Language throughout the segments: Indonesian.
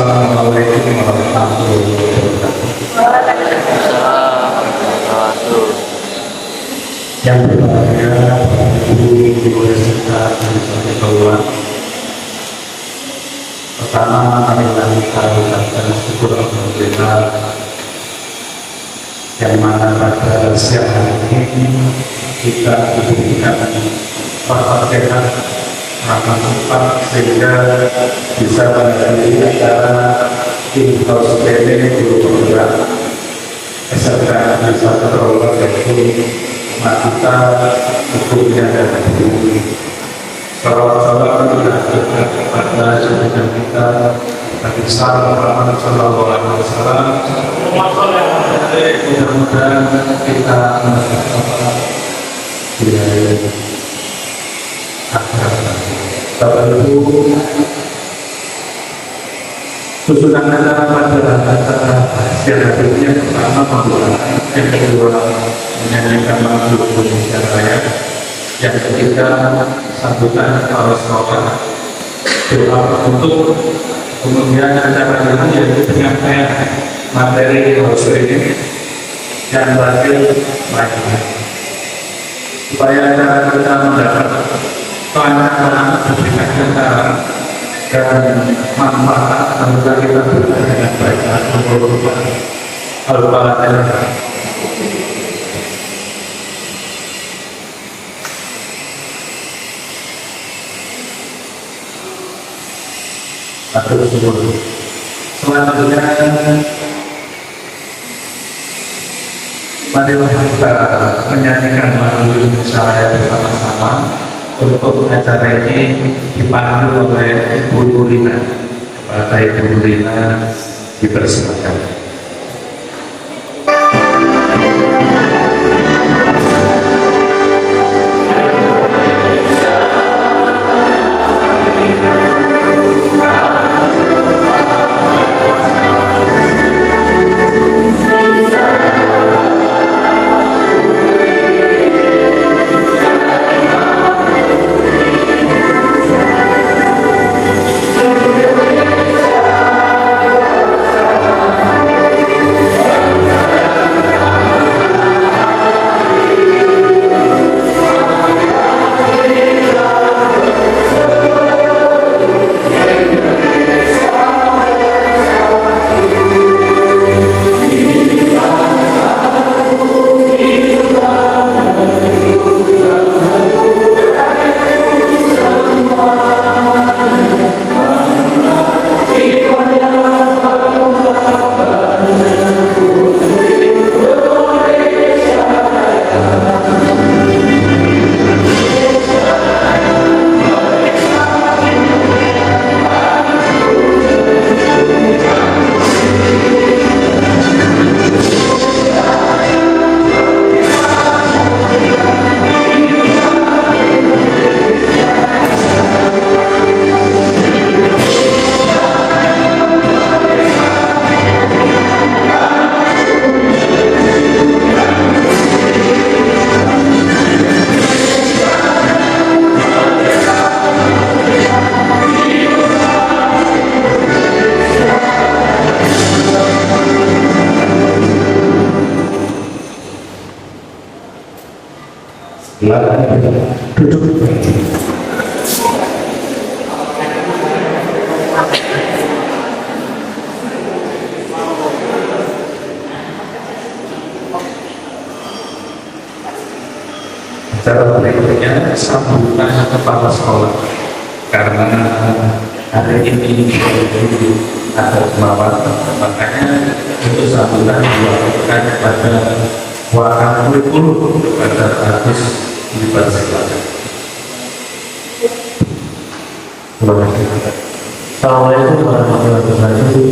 Assalamualaikum warahmatullahi wabarakatuh. Yang berbahagia Ibu Universitas Indonesia Keluar. Pertama, kami mengucapkan syukur alhamdulillah yang mana pada siang hari ini kita diberikan Al-Fatihah rahmat tempat sehingga bisa menghadiri acara in-house training guru penggerak SMK bisa terlalu yaitu Matita Hukumnya dan Budi. Salawat-salawat kepada junjungan kita Nabi Muhammad Sallallahu Alaihi Wasallam. Mudah-mudahan kita mendapatkan Bapak Ibu, susunan acara pada acara siang hari yang pertama pembukaan, yang kedua menyanyikan lagu Indonesia Raya, yang ketiga sambutan para sahabat doa untuk kemudian acara ini yaitu penyampaian materi house ini yang terakhir lainnya supaya acara kita mendapat kelancaran berbagai acara dan manfaat semoga kita berjalan dengan baik Al-Fatihah. Selanjutnya marilah kita menyanyikan lagu Indonesia Raya bersama-sama. Untuk acara ini dipandu oleh Ibu Nurina. Kepada Ibu Nurina dipersilakan. Duduk. Acara berikutnya sambutan kepala sekolah karena hari ini ada kemauan, makanya untuk sambutan dilakukan pada warna kurikulum pada Agus dipersilakan. Assalamualaikum warahmatullahi wabarakatuh.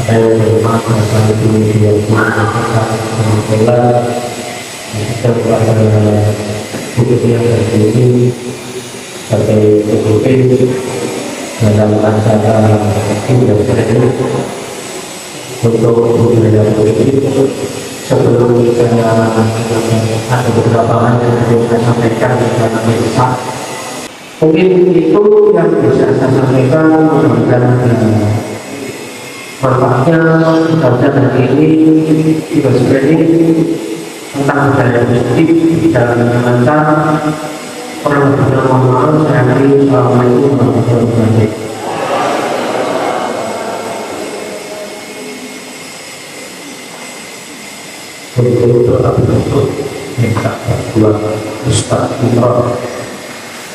Saya berterima kasih kepada kita kepada khususnya dari ini sebagai PKP dalam acara ini untuk budaya politik. Sebelum saya ada beberapa hal yang ingin saya sampaikan dalam Pak Mungkin itu yang bisa saya sampaikan, mudah-mudahan manfaatnya. Mudah-mudahan hari ini juga spreading tentang budaya positif dan lancar. Kurang lebihnya mohon maaf. Saya akhiri. Assalamualaikum warahmatullahi wabarakatuh. Untuk doa penutup minta bantuan Ustaz Umrah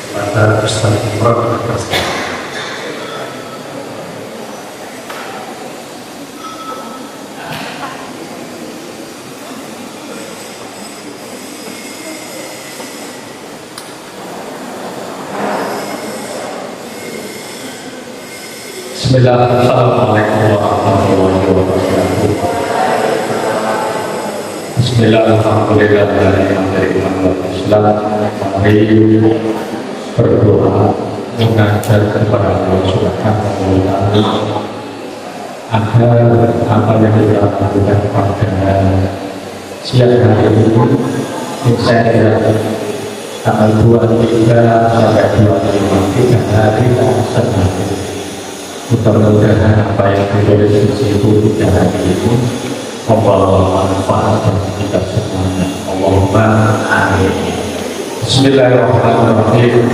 kepada Ustaz Umrah. Bismillahirrahmanirrahim. Assalamualaikum warahmatullahi wabarakatuh. Bismillahirrahmanirrahim. Mari berdoa mengajak kepada Allah Subhanahu wa Ta'ala agar apa yang kita lakukan pada siang hari ini saya tanggal 23 sampai 25 3 hari sehari. Mudah-mudahan apa yang ditulis di situ pada hari ini membawa manfaat bagi kita semuanya. Allahumma amin. Bismillahirrahmanirrahim.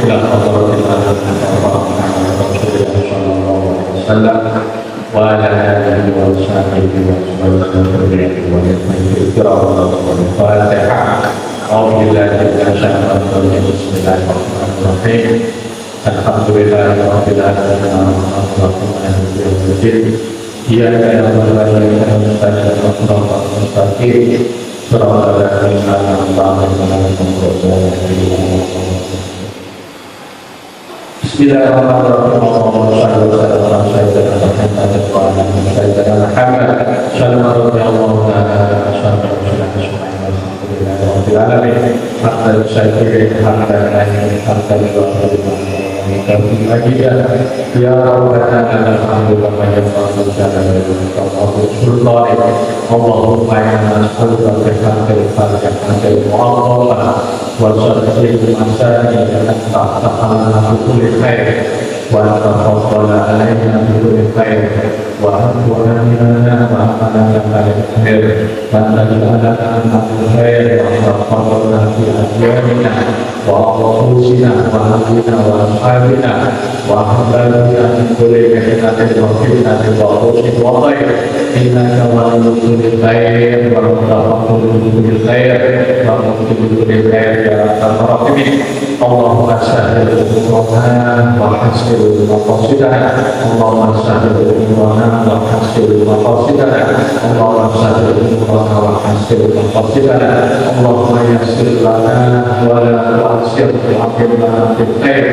Allahumma sahil umrana wa hasil maqasidana. Allahumma sahil umrana wa hasil maqasidana. Allahumma sahil umrana wa hasil maqasidana. Allahumma yassir lana wa la tu'assir wa'afina bil khair.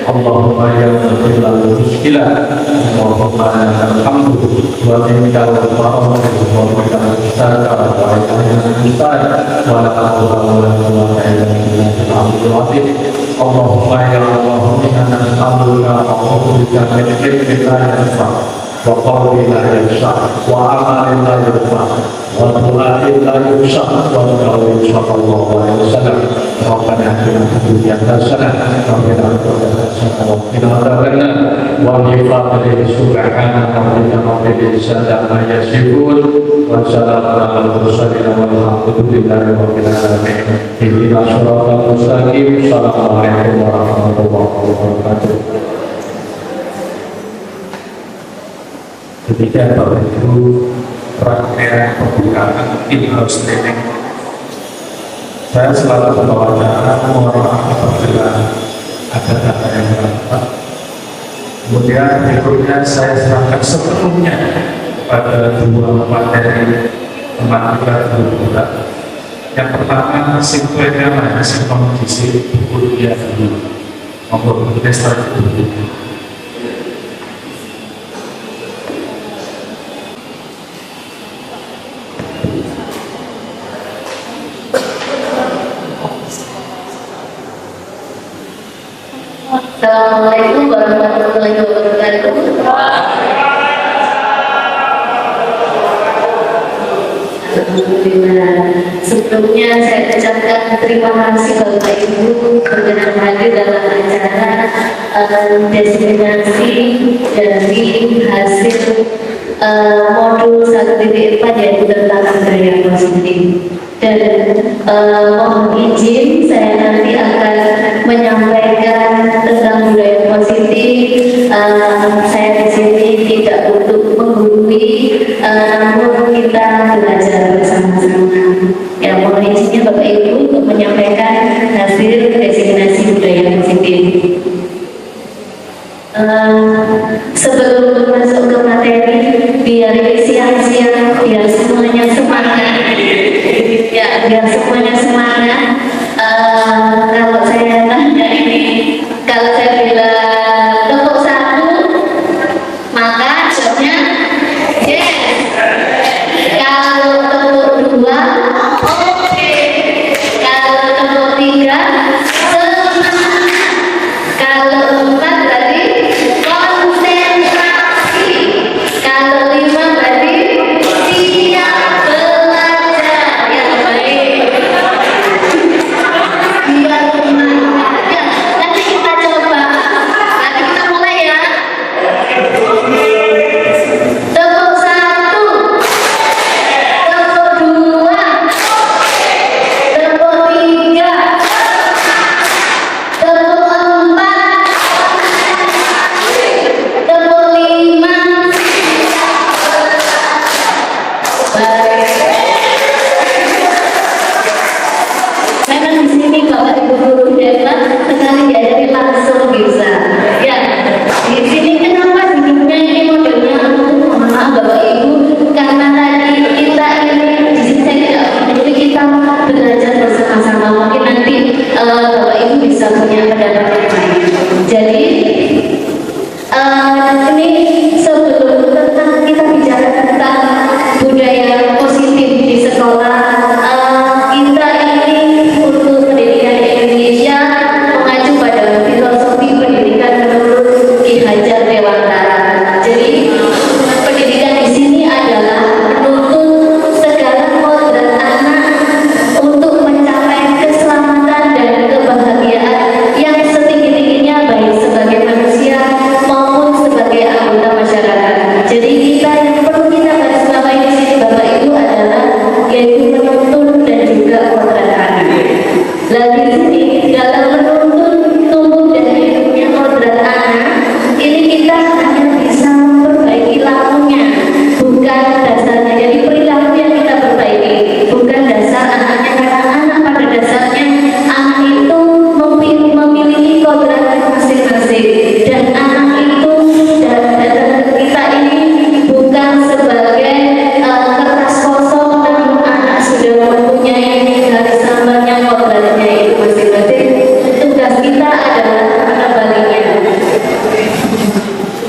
Allahumma yassir lana muskilah. Allahumma lakal hamdu wa minkal fadlu wa minkal istana wa ilaihal musta'an wa la hawla wa la quwwata illa billah. Allahumma ya Allah, inna nas'aluka a'udzubika min ilmin la yanfa' wa qawlin la yanfa' wa amalin la yanfa' wa du'ain la yusha' wa qawlin sallallahu alaihi wasallam. Rabbana atina fid dunya hasanah wa fil akhirati hasanah wa qina adzabannar. Wa bi fadlihi subhanahu wa ta'ala ma yasifun wa salamun alal mursalin walhamdulillahi rabbil alamin. Ihdinas siratal mustaqim. Assalamualaikum warahmatullahi wabarakatuh. Demikian Bapak Ibu rangkaian pembukaan in-house training. Saya selalu berwacana, mohon maaf apabila ada kata yang bermanfaat. Kemudian berikutnya saya serahkan sepenuhnya pada dua materi teman kita berbuka. Yang pertama, simpelnya simpel gizi kuliah dulu maupun administrasi dulu. Assalamualaikum warahmatullahi wabarakatuh. Alhamdulillah. Sebelumnya saya ucapkan terima kasih Bapak Ibu berkenan hadir dalam acara destinasi dari hasil modul 1.4 yaitu tentang budaya positif. Dan mohon izin saya nanti akan menyampaikan tentang budaya positif. Saya di sini tidak untuk menggurui, namun kita belajar bersama-sama. Ya, mohon izinnya Bapak Ibu untuk menyampaikan hasil designasi budaya positif. Sebelum masuk ke materi, biar siang-siang, biar semuanya semangat. Ya, biar semuanya semangat. Kalau saya tanya ini, kalau saya bilang tepuk satu, maka jawabnya yes. Kalau tepuk dua, oke. Kalau tepuk tiga, semangat. Kalau empat berarti konsentrasi. Kalau lima berarti siap belajar. Yang baik. Biar semangat. Ya, nanti kita coba. Nanti kita mulai ya. Tepuk satu, tepuk dua, tepuk tiga, tepuk empat, tepuk lima. Baik. Memang di sini Bapak Ibu guru hebat sekali ya, jadi langsung bisa. Ya, di sini kenapa hidupnya ini modelnya mohon maaf Bapak Ibu, karena tadi kita ini di sini saya tidak jadi kita belajar bersama-sama. Mungkin nanti Bapak Ibu bisa punya pendapat yang lain. Jadi ini sebelum tentang kita bicara tentang budaya positif di sekolah, kita ini untuk pendidikan Indonesia mengacu pada filosofi pendidikan menurut Ki Hajar Dewantara. Jadi pendidikan di sini adalah menuntut segala kodrat anak untuk mencapai keselamatan dan kebahagiaan yang setinggi-tingginya baik sebagai manusia maupun sebagai anggota masyarakat. Jadi kita yang perlu kita garis bawahi di sini Bapak Ibu adalah yaitu menuntun dan juga kodrat anak. Lagi di sini dalam menuntun tumbuh dan hidupnya kodrat anak ini kita hanya bisa memperbaiki lakunya, bukan dasarnya. Jadi perilaku yang kita perbaiki, bukan dasar anaknya, karena anak pada dasarnya anak itu memiliki kodrat masing-masing, dan anak itu datang ke kita ini bukan sebagai kertas kosong, namun anak sudah mempunyai garis sambarnya, kodratnya itu masing-masing. Tugas kita adalah mengembalinya.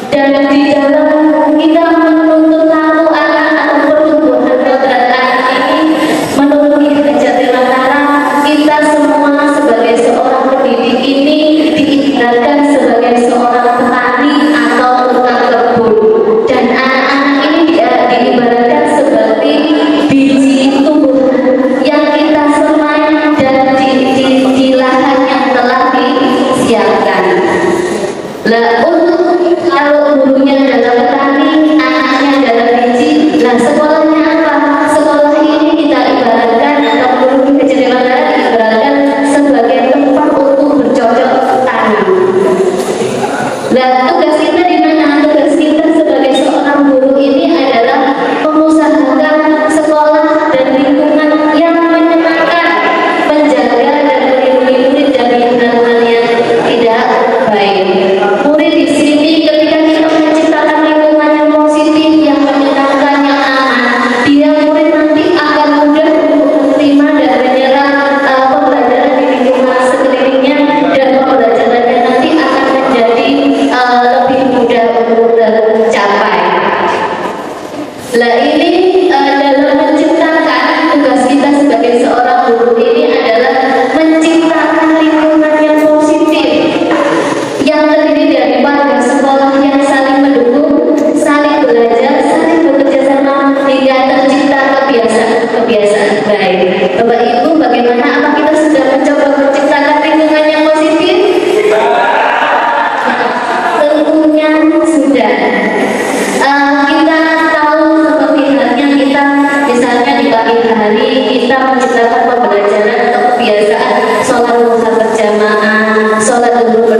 Dan di dalam kita menuntut laku anak atau pertumbuhan kodrat anak ini menurut Ki Hajar Dewantara, kita semua sebagai seorang pendidik ini diibaratkan sebagai seorang petani atau tukang kebun, dan anak-anak ini diibaratkan seperti biji tumbuhan yang kita semai dan di lahan yang telah disiapkan. Lah, untuk kalau gurunya adalah petani, anaknya adalah biji. Nah, sekolahnya apa? Sekolah ini kita ibaratkan atau menurut Ki Hajar Dewantara diibaratkan sebagai tempat untuk bercocok tanam. Nah, tugas kita di mana? Tugas kita sebagai seorang guru ini adalah mengusahakan sekolah dan lingkungan yang menyenangkan, menjaga dan melindungi murid dari hal-hal yang tidak baik. Murid di sini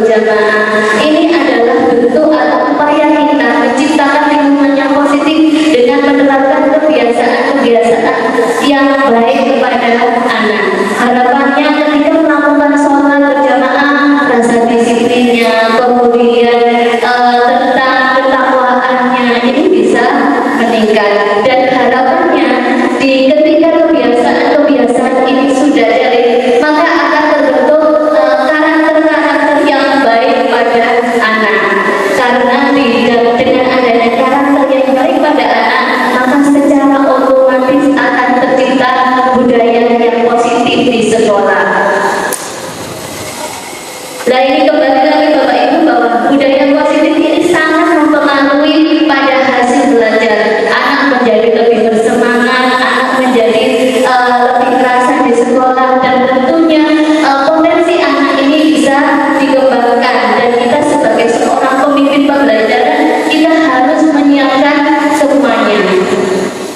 berjamaah. Ini adalah bentuk atau upaya kita menciptakan lingkungan yang positif dengan menerapkan kebiasaan-kebiasaan yang baik kepada anak. Harapannya ketika melakukan sholat berjamaah, rasa disiplinnya, kemudian tentang ketakwaannya ini bisa meningkat. Dan harapannya di ketika kebiasaan-kebiasaan ini sudah jadi, maka akan terbentuk karakter-karakter yang baik pada anak. Karena dengan adanya karakter yang baik pada anak, maka secara otomatis akan tercipta budaya yang positif di sekolah. Nah, ini kembali lagi Bapak Ibu bahwa budaya positif ini sangat mempengaruhi pada hasil belajar. Anak menjadi lebih bersemangat, anak menjadi lebih terasa di sekolah, dan tentunya potensi anak ini bisa dikembangkan. Dan kita sebagai seorang pemimpin pembelajaran, kita harus menyiapkan semuanya.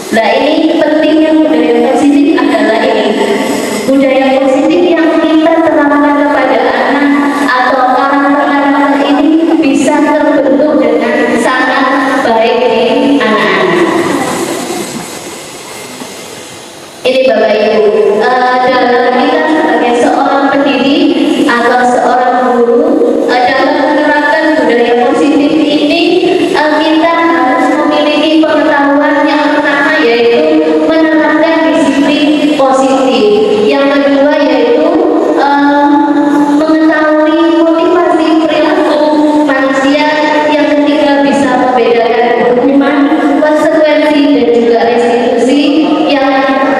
Nah, ini pentingnya budaya positif adalah ini. Budaya positif yang kita terapkan kepada anak atau karakter-karakter ini bisa terbentuk dengan sangat baik di anak-anak. Ini Bapak Ibu, dalam kita sebagai seorang pendidik atau seorang guru, dalam menerapkan budaya positif ini, kita harus memiliki pengetahuan yang pertama, yaitu menerapkan disiplin positif. Yang kedua yaitu mengetahui motivasi perilaku manusia. Yang ketiga bisa membedakan hukuman, konsekuensi, dan juga restitusi. Yang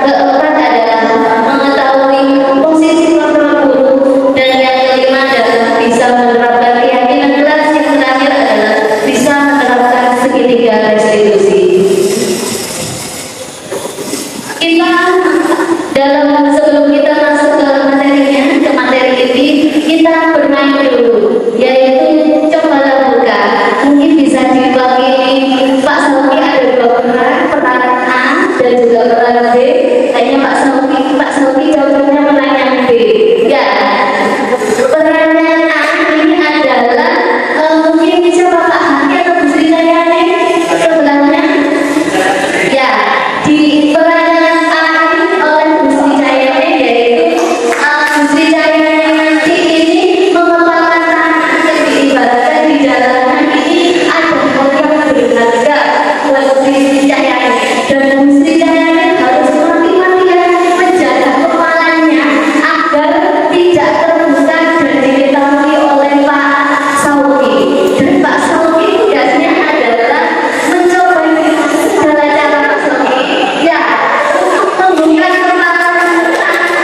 keempat adalah mengetahui posisi kontrol guru, dan yang kelima adalah bisa menerapkan keyakinan kelas. Yang terakhir adalah bisa menerapkan segitiga restitusi. Sebelum kita masuk ke materinya, ke materi ini, kita bermain dulu, yaitu coba lakukan. Mungkin bisa diwakili Pak Sauki, ada dua peran A dan juga peran B. Hanya Pak Sauki jawabnya pertanyaan B. Ya, peran A ini adalah mungkin bisa Bapak Haki atau Bu Sri Dayani sebelahnya. Ya, di peran A ini oleh Bu Sri Dayani, yaitu Bu Sri Dayani nanti ini mengembangkan tanah yang diibaratkan di jalanan ini ada hal yang berharga buat Bu Sri Dayani, dan Bu Sri Dayani harus mati-matian menjaga kepalanya agar tidak terbuka dan diketahui oleh Pak Sauki. Dan Pak Sauki tugasnya adalah mencoba segala cara Pak Sauki, ya, membuka kepala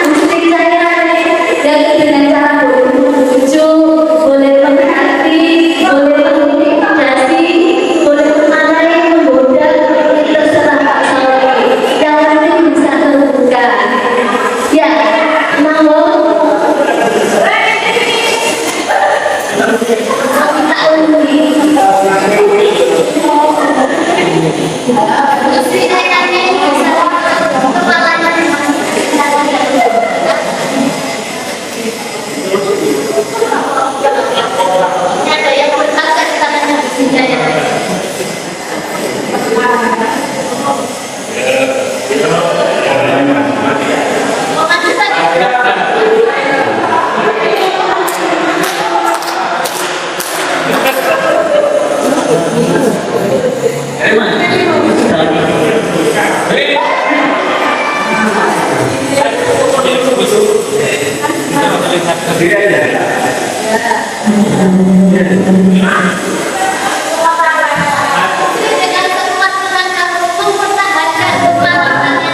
Bu Sri Dayani, dan dengan cara bujuk, boleh menghati, boleh mengintimidasi, boleh memarahi, menggoda, terserah Pak Sauki. Yang penting bisa terbuka. Ya, monggo. Sri Dayani bisa kepalanya ada yang berkata di tangannya Sri Dayani. Mau maju tadi? Dengan sekuat tenaga mempertahankan kepalanya.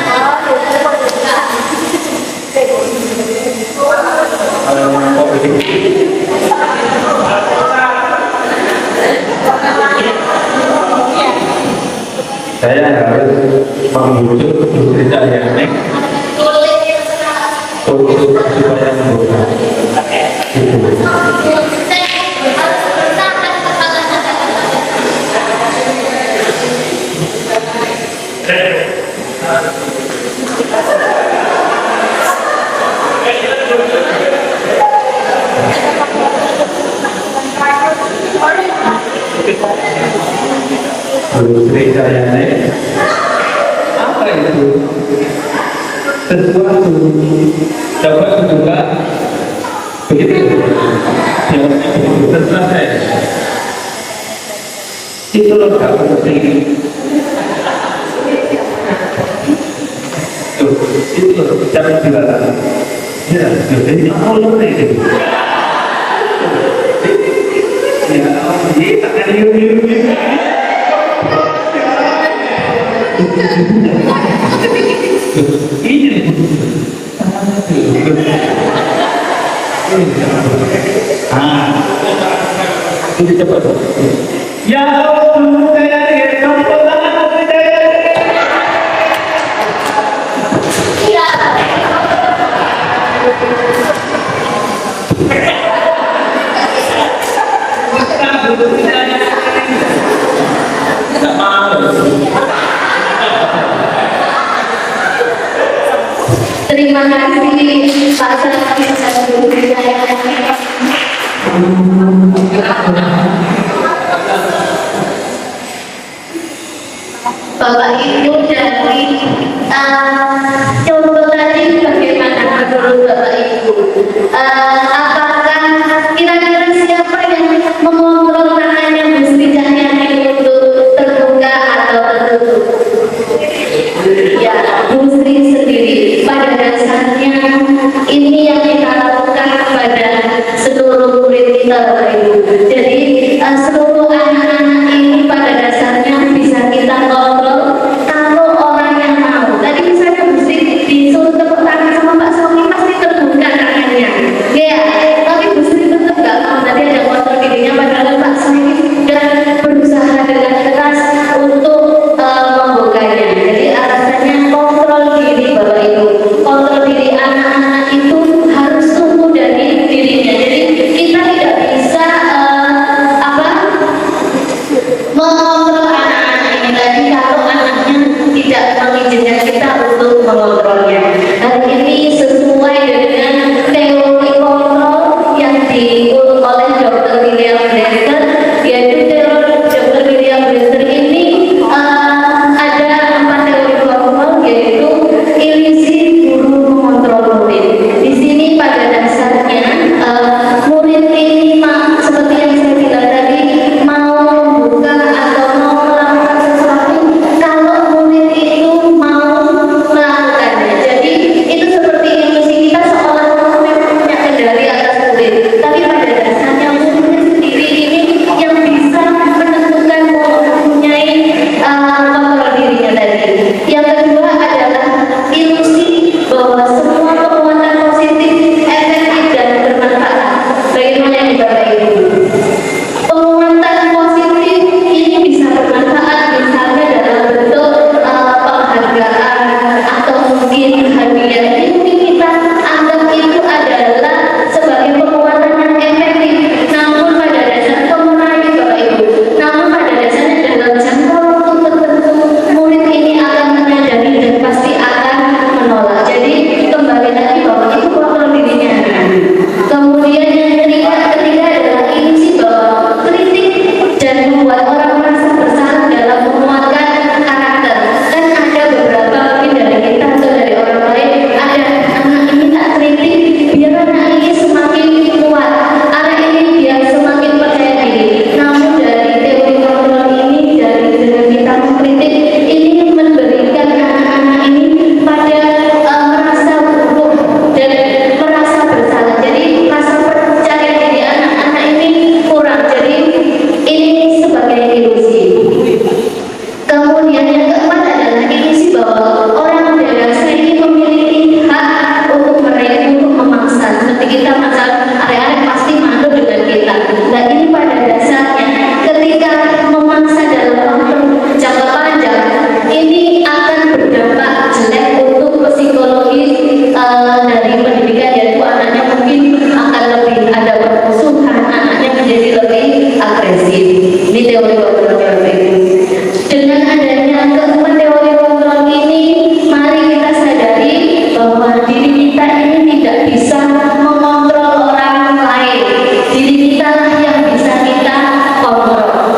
Saya harus membujuk Bu Sri Dayani untuk supaya membuka. gereja yang lain. Apa itu? Sesuatu dapat juga begitu. Jawabannya begitu. Terserah saya. Itu loh gak penting. Tuh, itu loh jangan dilarang. Ya, jadi Allah itu. Ya, ini takkan yuk. Ini ini cepat. Ya Allah, saya Terima kasih Pak Sarki dan Ibu saya. Bapak Ibu dari contoh tadi bagaimana menurut Bapak Ibu? Apakah kira-kira siapa yang mengontrol tangannya Bu Sri Cahyani untuk terbuka atau tertutup? Ya, Bu Sri sendiri. Pada dasarnya ini yang kita lakukan kepada seluruh murid kita Bapak Ibu. Jadi seluruh anak-anak ini pada dasarnya bisa kita kontrol kalau orang yang mau. Tadi misalnya Bu Sri disuruh tepuk tangan sama Pak Somi pasti terbuka tangannya. Ya, tapi Bu Sri tetap gak mau. Tadi ada kontrol dirinya padahal Pak Somi sudah berusaha dengan keras untuk membukanya. Jadi alasannya kontrol diri Bapak Ibu. Kontrol diri anak-anak itu harus tumbuh dari dirinya. Jadi kita tidak bisa mengontrol anak-anak ini tadi kalau anaknya tidak mengizinkan kita untuk mengontrolnya. Hal ini sesuai dengan teori kontrol yang diurut oleh Dr. William Brenner, yaitu teori Dr. William Brenner ini ada 4 teori kontrol, yaitu ilisi guru mengontrol murid. Di sini pada dasarnya murid ini seperti yang saya bilang tadi mau membuka atau mau melakukan sesuatu kalau murid itu mau melakukannya. Jadi itu seperti illusi kita seolah-olah memang punya kendali atas murid, tapi pada dasarnya muridnya sendiri ini yang bisa menentukan mempunyai kontrol dirinya tadi. Yang kedua adalah ilusi bahwa semua penguatan positif efektif dan bermanfaat. Bagaimana ini Bapak Ibu? Penguatan positif ini bisa bermanfaat misalnya dalam bentuk penghargaan atau mungkin hadiah. Ini mungkin kita anggap itu adalah sebagai penguatan yang efektif. Namun pada dasarnya kemurahan Bapak Ibu. Namun pada dasarnya dalam jangka waktu tertentu murid ini akan menyadari dan pasti akan menolak. Jadi kembali lagi bahwa itu kontrol dirinya. Kemudian yang ketiga adalah ilisi bahwa kritik dan membuat orang merasa bersalah dalam menguatkan karakter. Kan ada beberapa mungkin dari kita atau dari orang lain, ada anak ini tak kritik biar anak ini semakin kuat, anak ini biar semakin percaya diri. Namun dari teori kontrol ini, dari dengan kita mengkritik ini memberikan anak-anak ini pada merasa buruk dan merasa bersalah. Jadi rasa percaya diri anak-anak ini kurang. Jadi ini sebagai ilusi. Kemudian yang keempat adalah ilusi bahwa orang dewasa ini memiliki hak untuk meraih, untuk memaksa. Seperti kita masalah arek-arek pasti manut dengan kita. Nah ini pada dasarnya ketika memaksa dalam waktu jangka panjang ini akan berdampak jelek untuk psikologis dari pendidikan, yaitu anaknya mungkin akan lebih ada permusuhan, anaknya menjadi lebih agresif. Ini teori kontrol Bapak Ibu. Dengan adanya keempat teori kontrol ini, mari kita sadari bahwa diri kita ini tidak bisa mengontrol orang lain. Diri kita lah yang bisa kita kontrol.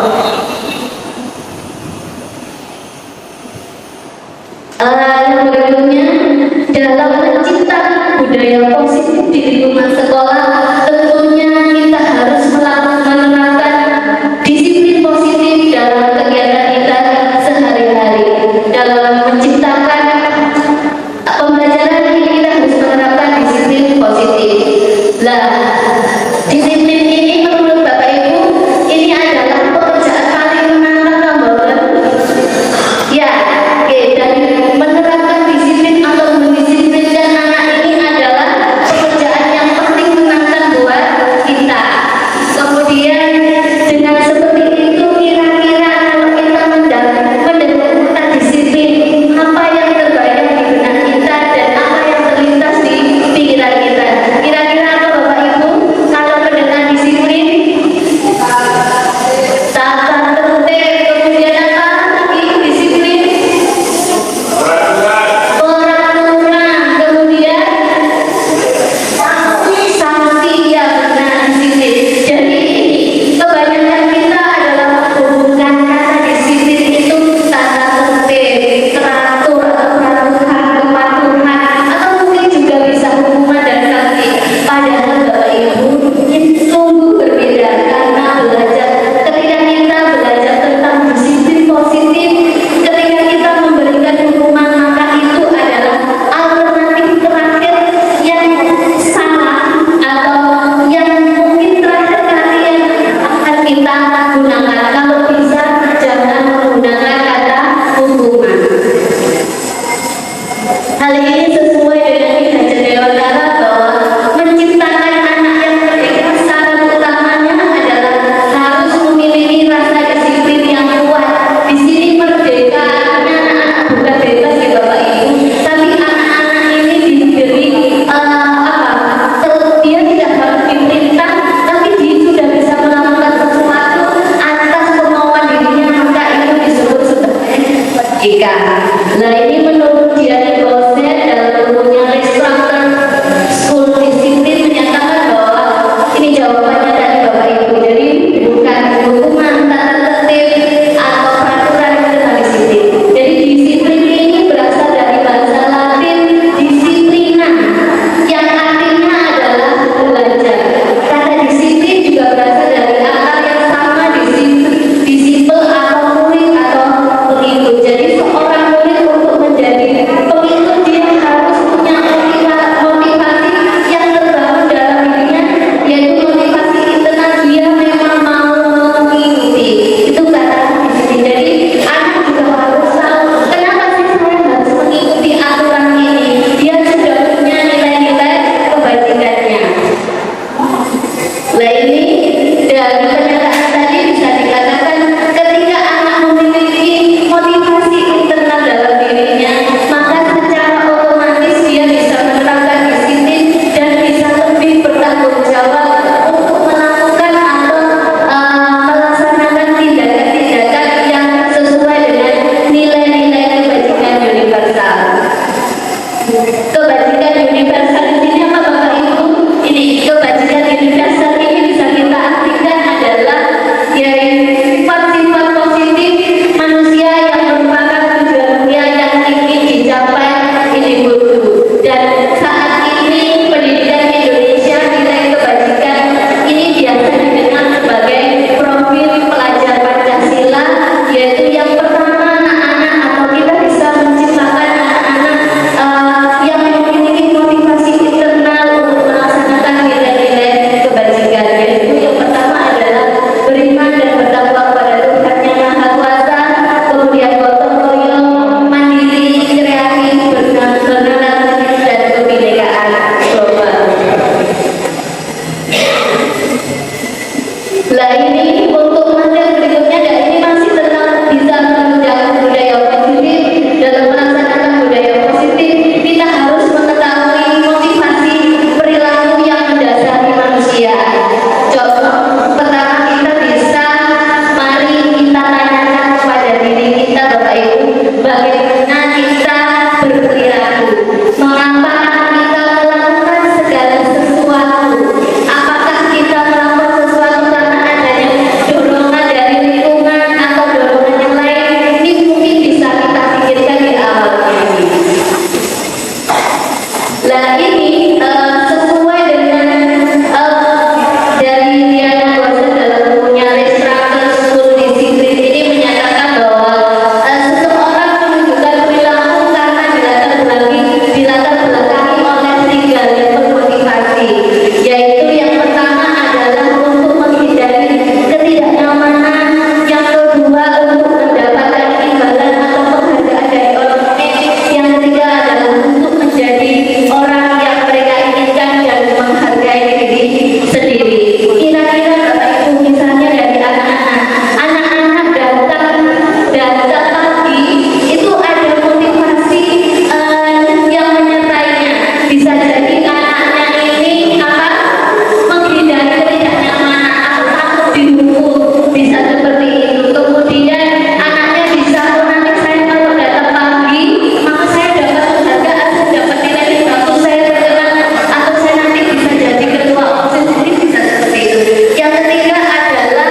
dihukum, bisa seperti itu. Kemudian anaknya bisa, oh nanti saya kalau datang pagi maka saya dapat penghargaan, saya dapat nilai yang bagus, saya terkenal, atau saya nanti bisa jadi ketua OSIS, ini bisa seperti itu. Yang ketiga adalah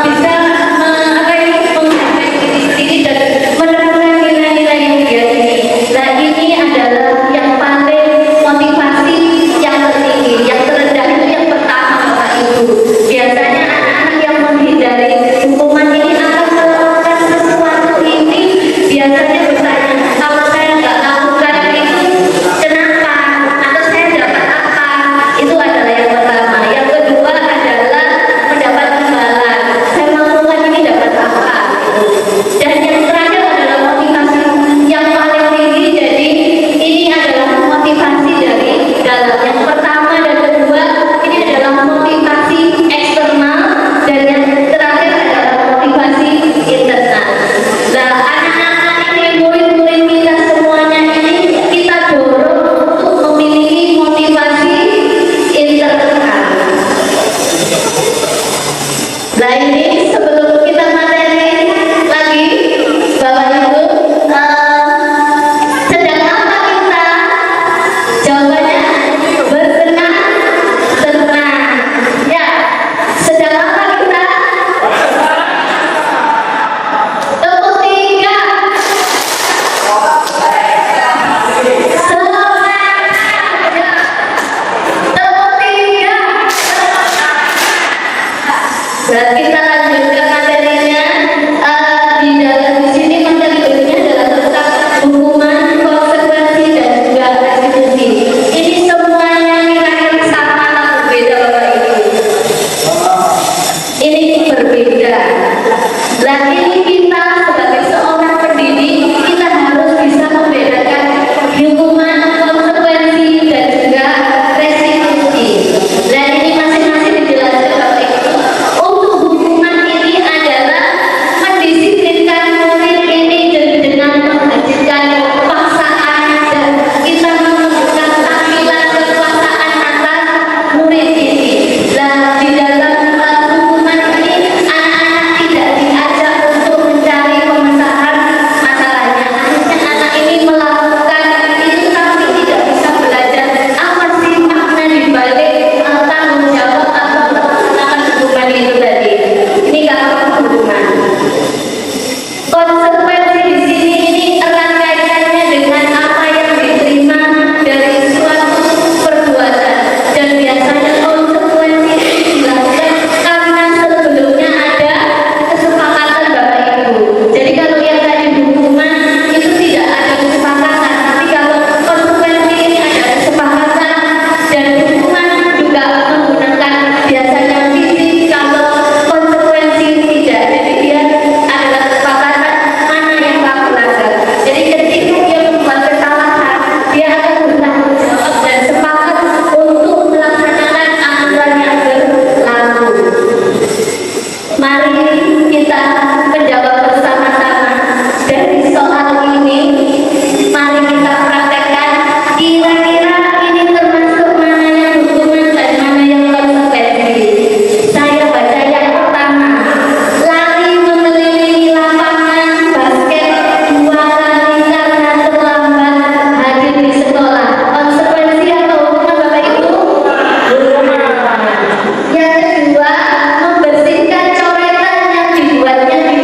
bisa menghargai diri dan menemukan nilai-nilai yang dia ini. Nah ini adalah yang paling motivasi yang tertinggi, yang terendah itu yang pertama Bapak Ibu. Biasanya anak-anak yang menghindari hukuman ini akan melakukan sesuatu ini biasanya bertanya, kalau saya nggak lakukan itu kenapa? Atau saya dapat apa? Itu adalah yang pertama. Yang kedua adalah mendapat imbalan. Saya melakukan ini dapat apa? Dan yang terakhir adalah motivasi yang paling tinggi. Jadi ini adalah motivasi dari dalam. Yang pertama dan kedua ini adalah motivasi eksternal, dan yang terakhir adalah motivasi internal. Nah anak-anak ini, murid-murid kita semuanya ini kita dorong untuk memiliki motivasi internal. Nah ini sebelum kita materi lagi Bapak Ibu, sedang apa kita? Jawabannya bersenang senang. Ya, sedang apa kita? Tepuk tiga. Semangat. Ya. Tepuk tiga. Berarti kita lanjutkan materinya. Di dalam di sini materi berikutnya adalah tentang hukuman, konsekuensi dan juga restitusi. Ini semuanya kira-kira sama atau berbeda Bapak Ibu? Ini berbeda. Nah ini kita sebagai seorang pendidik kita harus bisa membedakan hukuman, konsekuensi dan juga restitusi. Dan ini masing-masing dijelaskan Bapak Ibu. Untuk hukuman ini adalah mendisiplinkan murid ini dengan menghadirkan paksaan dan kita menunjukkan tampilan kekuasaan atas murid ini. Nah di dalam hukuman ini anak-anak tidak diajak untuk mencari pemecahan masalahnya. Akhirnya anak ini melakukan itu tapi tidak bisa belajar apa sih makna dibalik tanggung jawab atau melaksanakan hukuman itu tadi. Ini kalau hukuman. Konsekuensi di sini ini erat kaitannya dengan apa yang diterima dari suatu perbuatan, dan biasanya konsekuensi ini dilakukan karena sebelumnya ada kesepakatan Bapak Ibu. Jadi kalau yang tadi hukuman itu tidak ada kesepakatan, tapi kalau konsekuensi ini ada kesepakatan, dan hukuman juga menggunakan biasanya fisik. Kalau konsekuensi tidak, jadi dia adalah kesepakatan mana yang kamu langgar. Jadi ketika dia membuat kesalahan, dia akan bertanggung jawab dan sepakat untuk melaksanakan aturan yang berlaku. Mari kita menjawab bersama-sama dari soal ini. Mari kita praktekkan kira-kira ini termasuk mana yang hukuman dan mana yang konsekuensi. Saya baca yang pertama, lari mengelilingi lapangan basket 2 kali karena terlambat hadir di sekolah. Konsekuensi atau hukuman Bapak Ibu? Yang kedua, membersihkan coretan yang dibuatnya di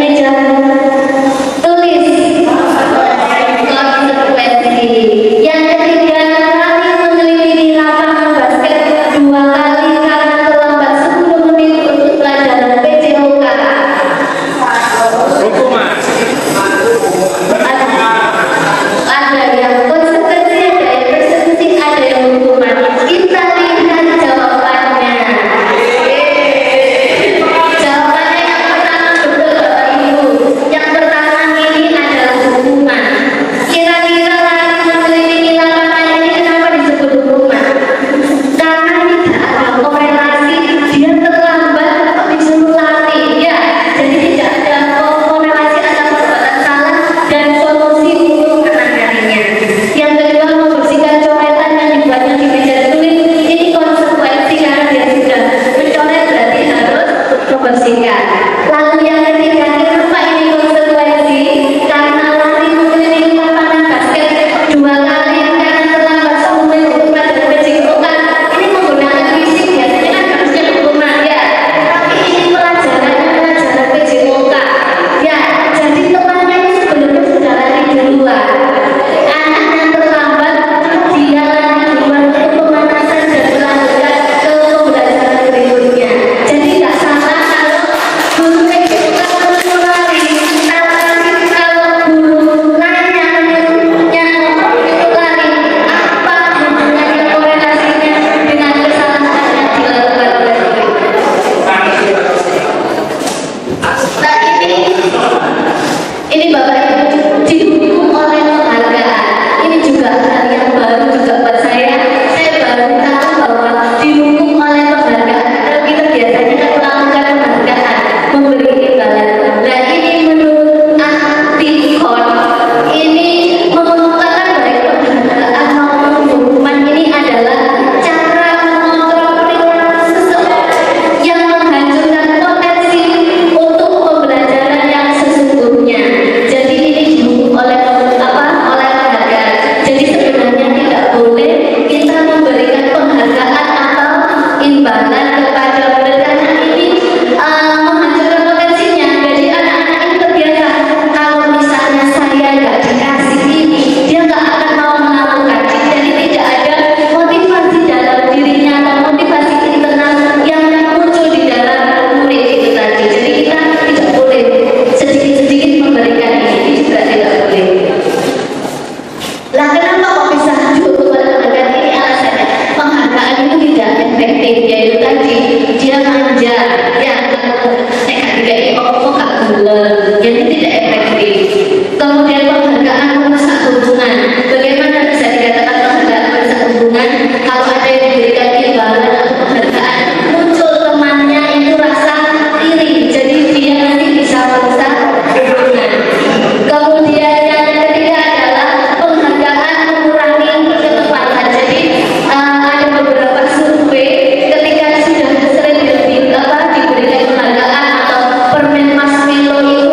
dipromosikan. Lalu yang ketiga, kenapa ini konsekuensi? Karena lari mengelilingi lapangan basket 2 kali karena terlambat 10 menit untuk pada pejikokan. Ini menggunakan fisik, biasanya kan harusnya hukuman ya. Tapi ini pelajaran pejikokan. Ya, jadi temannya ini sebelumnya sudah lari duluan. Anak yang terlambat dia lari duluan untuk pemanasan dan melanjutkan ke pembelajaran berikutnya. Jadi nggak salah kalau guru pejikokan perlu lari, tapi kalau guru nanya yang itu lari apa hubungannya korelasinya dengan kesalahan yang dilakukan oleh guru. Nah ini Bapak Ibu didukung oleh penghargaan. Ini juga hal yang baru juga buat saya. Saya baru tahu bahwa didukung oleh penghargaan. Kalau kita biasanya kan melakukan penghargaan, memberi imbalan. Nah ini menurut Antikon, ini mengumpulkan baik penghargaan maupun hukuman ini adalah cara mengontrol perilaku seseorang yang menghancurkan potensi untuk pembelajaran yang sesungguhnya. Jadi ini didukung oleh oleh penghargaan. Jadi sebenarnya tidak boleh kita memberikan penghargaan atau imbalan kepada murid karena ini menghancurkan potensinya. Jadi anak-anak ini terbiasa kalau misalnya saya nggak dikasih ini, dia nggak akan mau melakukan. Jadi tidak ada motivasi dalam dirinya atau motivasi internal yang muncul di dalam murid itu tadi. Jadi kita tidak boleh sedikit-sedikit memberikan ini juga tidak boleh. Lah kenapa kok bisa didukung oleh penghargaan ini? Alasannya penghargaan itu tidak efektif, yaitu tadi dia manja, ya kayak kok gak bulan, jadi tidak efektif. Kemudian penghargaan merusak hubungan. Bagaimana bisa dikatakan penghargaan merusak hubungan? Kalau ada yang diberikan imbalan atau penghargaan, muncul temannya itu rasa iri, jadi dia nanti bisa merusak hubungan. Kemudian yang ketiga adalah penghargaan mengurangi kecepatan. Jadi ada beberapa survei ketika sudah sering diberikan penghargaan atau permen marshmallow itu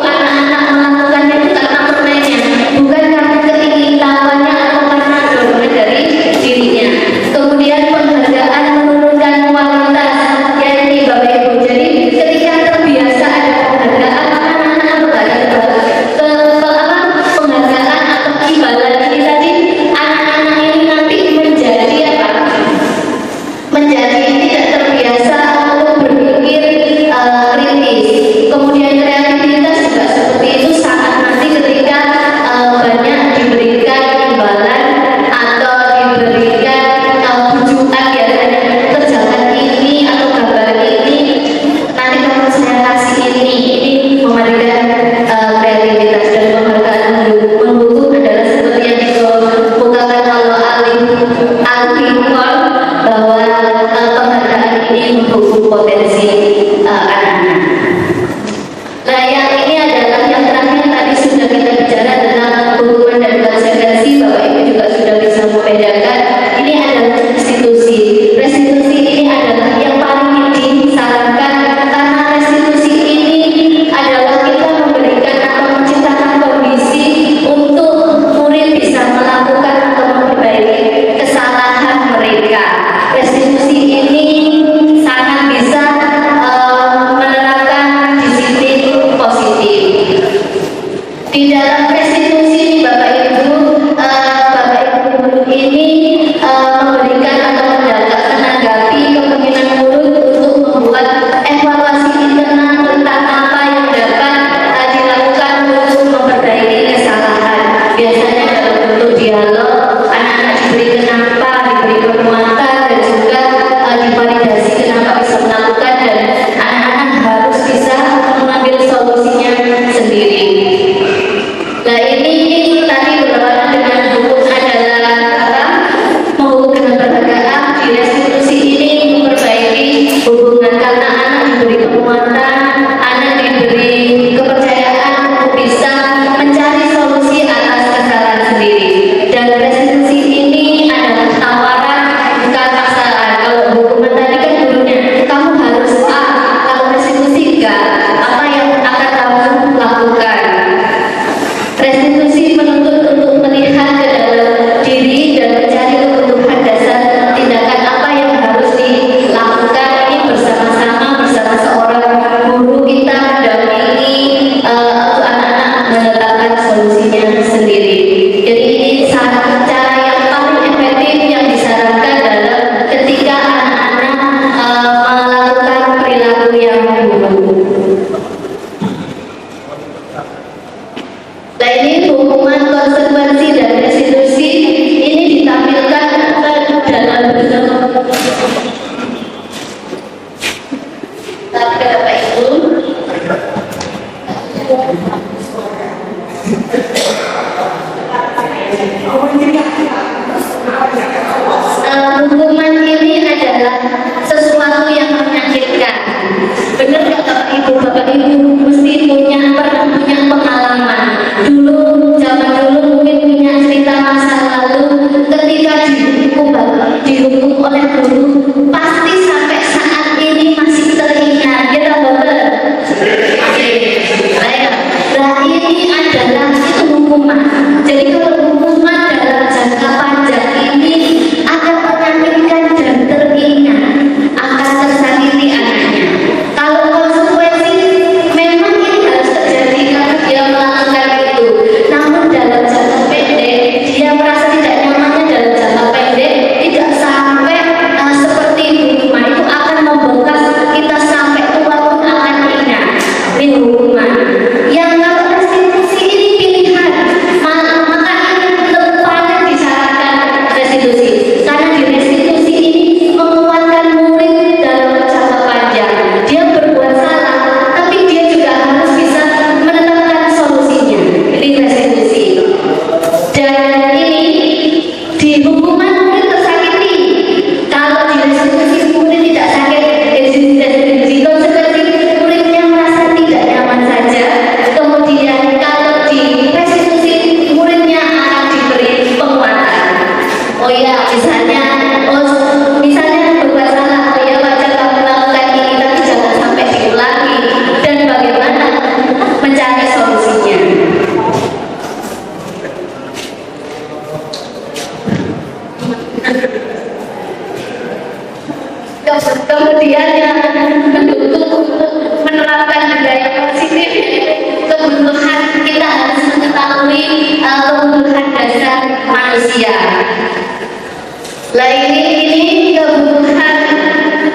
Lah ini kebutuhan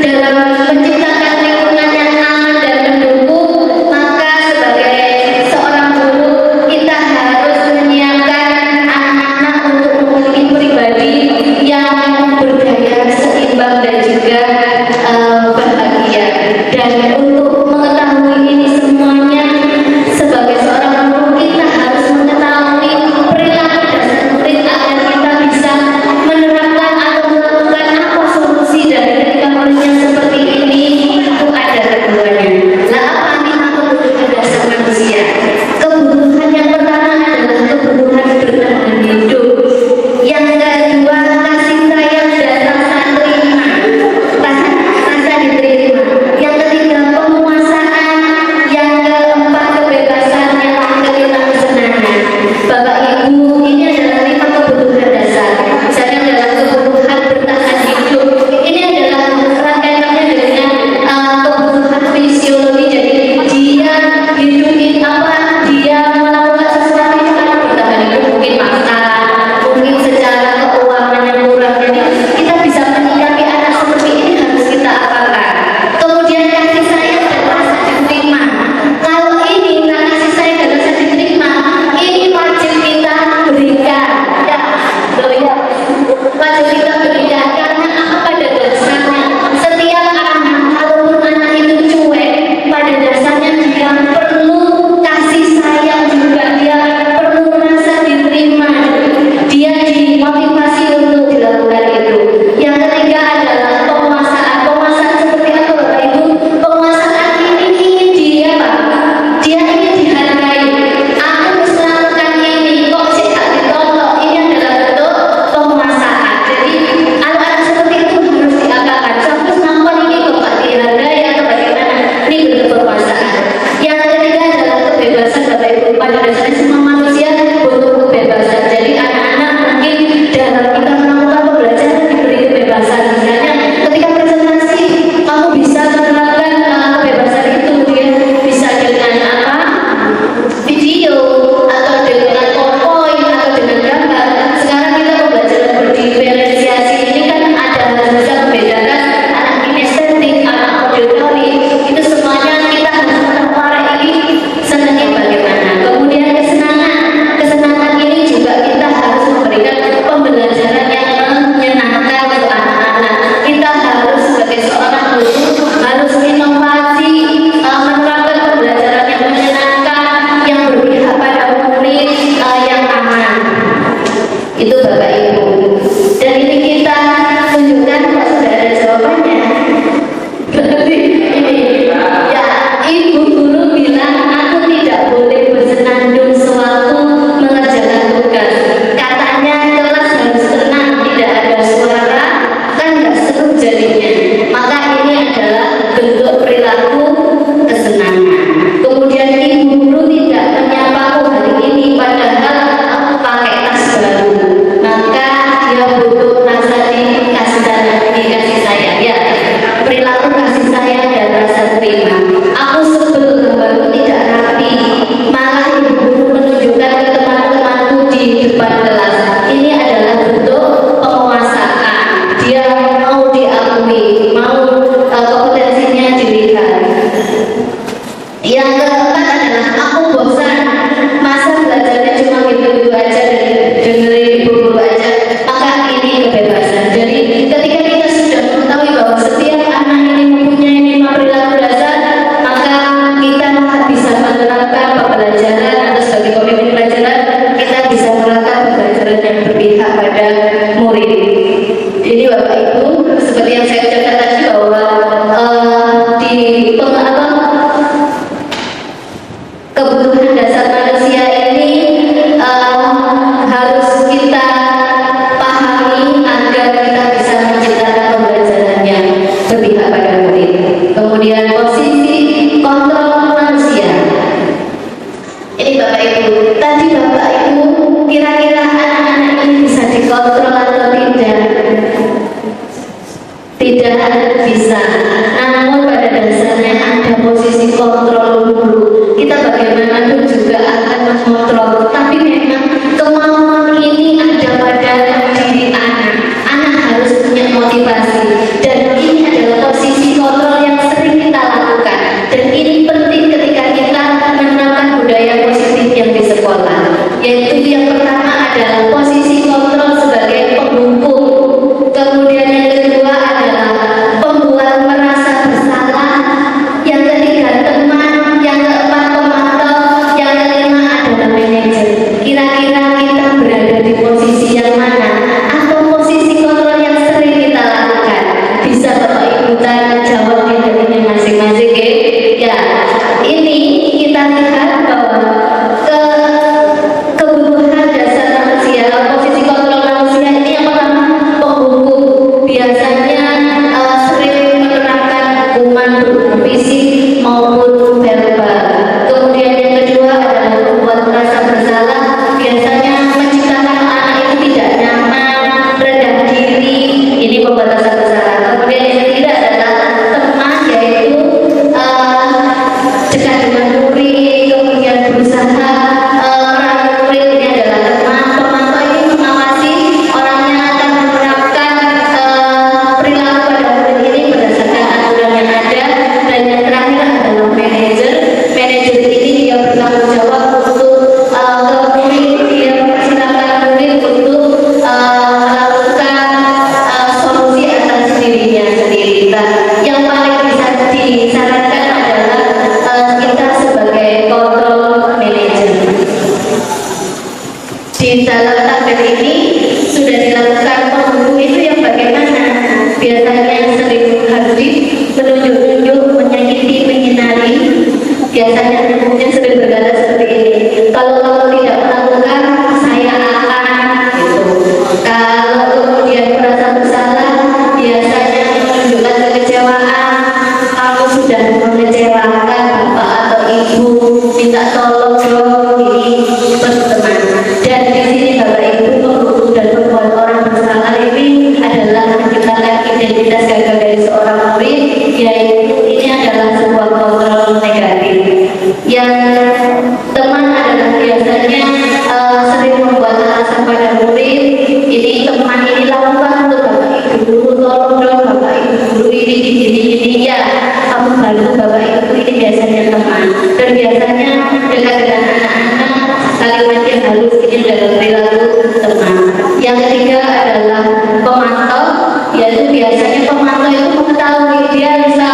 dalam menciptakan lingkungan yang aman dan mendukung, maka sebagai seorang guru kita harus menyiapkan anak-anak untuk memiliki pribadi yang berdaya, seimbang dan juga bahagia. Dan untuk mengetahui ini semuanya, sebagai seorang guru kita harus mengetahui perilaku dasar murid agar kita bisa menerapkan atau melakukan apa solusi dari ketika muridnya seperti ini. Itu ada keduanya. Lah apa lima kebutuhan dasar manusia? Kebutuhan yang pertama adalah kebutuhan bertahan hidup. Yang kedua, kasih sayang dan rasa terima, rasa diterima. Yang ketiga, penguasaan. Yang keempat, kebebasan. Yang kelima, kesenangan. Bapak Ibu, ini adalah 5 kebutuhan dasar. Misalnya dalam kebutuhan bertahan hidup, ini adalah rangkaiannya dengan kebutuhan fisiologi. Jadi dia hidupin apa, dia melakukan sesuatu itu kan bertahan hidup, mungkin makan, mungkin secara keuangan yang kurang. Jadi kita bisa menyikapi anak seperti ini harus kita apakan. Kemudian kasih sayang dan rasa diterima. Kalau ini nggak kasih sayang dan rasa diterima, ini wajib kita berikan. Ya, wajib kita berikan karena apa, pada dasarnya setiap anak, kalaupun anak itu cuek, pada dasarnya dia perlu kasih sayang juga, dia perlu merasa diterima, dia dimotivasi untuk dilakukan itu. Yang ketiga adalah penguasaan. Penguasaan seperti apa Bapak Ibu? Penguasaan ini ingin dia Pak, dia ingin dihargai. Aku harus melakukan ini, kok sih tak ditonton. Ini adalah bentuk penguasaan. Jadi anak-anak seperti itu harus diapakan. Sampai melakukan ini kok Pak dihargai atau bagaimana? Ini bentuk penguasaan. Yang ketiga adalah kebebasan Bapak Ibu. Pada dasarnya semua manusia butuh kebebasan. Jadi anak-anak mungkin dalam kita melakukan pembelajaran diberi kebebasan. Misalnya ketika presentasi kamu bisa menerapkan kebebasan itu, dia bisa dengan apa? Video atau dengan PowerPoint atau dengan gambar. Sekarang kita pembelajaran berdiferensiasi ini kan ada bisa membedakan anak kinestetik, anak auditory. Itu semuanya kita harus menawarkan ini senangnya bagaimana. Kemudian kesenangan. Kesenangan ini juga kita harus memberikan pembelajaran yang menyenangkan untuk anak-anak. Kita harus sebagai seorang guru harus inovasi, menerapkan pembelajaran yang menyenangkan, yang berpihak pada murid, yang aman. Itu Bapak Ibu. Dan ini kita tunjukkan kalau sudah ada jawabannya. Berarti ini ya, ibu guru bilang aku tidak boleh bersenandung sewaktu mengerjakan tugas. Katanya kelas harus tenang, tidak ada suara, kan nggak seru jadinya. Maka ini adalah bentuk perilaku kesenangan. Kemudian ibu guru tidak menyapaku hari ini padahal aku pakai tas baru. Maka dia butuh rasa dikasih sayang. Ya, perilaku kasih sayang dan rasa terima. Aku sebel gambarku tidak rapi, malah ibu guru menunjukkan ke teman-temanku di depan kelas. Ini adalah bentuk penguasaan. Dia mau diakui, mau kompetensinya dilihat. Yang keempat adalah aku bosan, masa belajarnya cuma gitu-gitu aja dan dengerin ibu guru aja. Maka ini kebebasan. Jadi ketika kita sudah mengetahui bahwa setiap anak ini mempunyai 5 perilaku dasar, maka kita bisa menerapkan pembelajaran atau sebagai pemimpin pelajaran, kita bisa menerapkan pembelajaran yang berpihak pada murid. Jadi Bapak Ibu, seperti yang saya ucapkan tadi bahwa di lihat bahwa kebutuhan dasar manusia, posisi kontrol manusia ini yang pertama penghukum, biasanya sering menerapkan hukuman berupa fisik maupun verbal. Kemudian yang kedua adalah membuat merasa bersalah, biasanya menciptakan anak itu tidak nyaman, rendah diri, ini membuat rasa bersalah. Kemudian yang ketiga adalah teman, yaitu dekat dengan murid, kemudian berusaha merayu murid, ini adalah teman. Pemantau ini mengawasi orangnya akan menerapkan perilaku pada murid ini berdasarkan aturan yang ada. Dan yang terakhir adalah manajer. Manajer ini dia bertanggung jawab untuk ke murid, dia mempersilahkan murid untuk melakukan solusi atas dirinya sendiri. Nah, yang paling bisa disarankan adalah kita sebagai kontrol manager. Di dalam tabel ini sudah dilakukan penghukum itu yang bagaimana? Biasanya yang sering hadir, menunjuk-nunjuk, menyakiti, menyinari. Biasanya kemudian sering berkata seperti ini. Kalau kamu tidak melakukan, saya akan gitu. Kalau kemudian merasa bersalah, biasanya menunjukkan kekecewaan. Kamu sudah mengecewakan bapak atau ibu, minta tolong dong, ini berteman. Dan di sini bapak ibu penghukum dan membuat orang bersalah ini adalah menciptakan identitas gagal dari seorang murid, yaitu ini adalah sebuah kontrol negatif. Yang teman adalah biasanya sering membuat alasan pada murid, ini teman ini lakukan untuk bapak ibu dulu, tolong dong bapak ibu dulu ini ya, kamu bantu bapak ibu, ini biasanya teman. Dan biasanya dekat dengan anak-anak, kalimat yang halus ini adalah perilaku teman. Yang ketiga adalah pemantau, yaitu biasanya pemantau itu mengetahui, dia bisa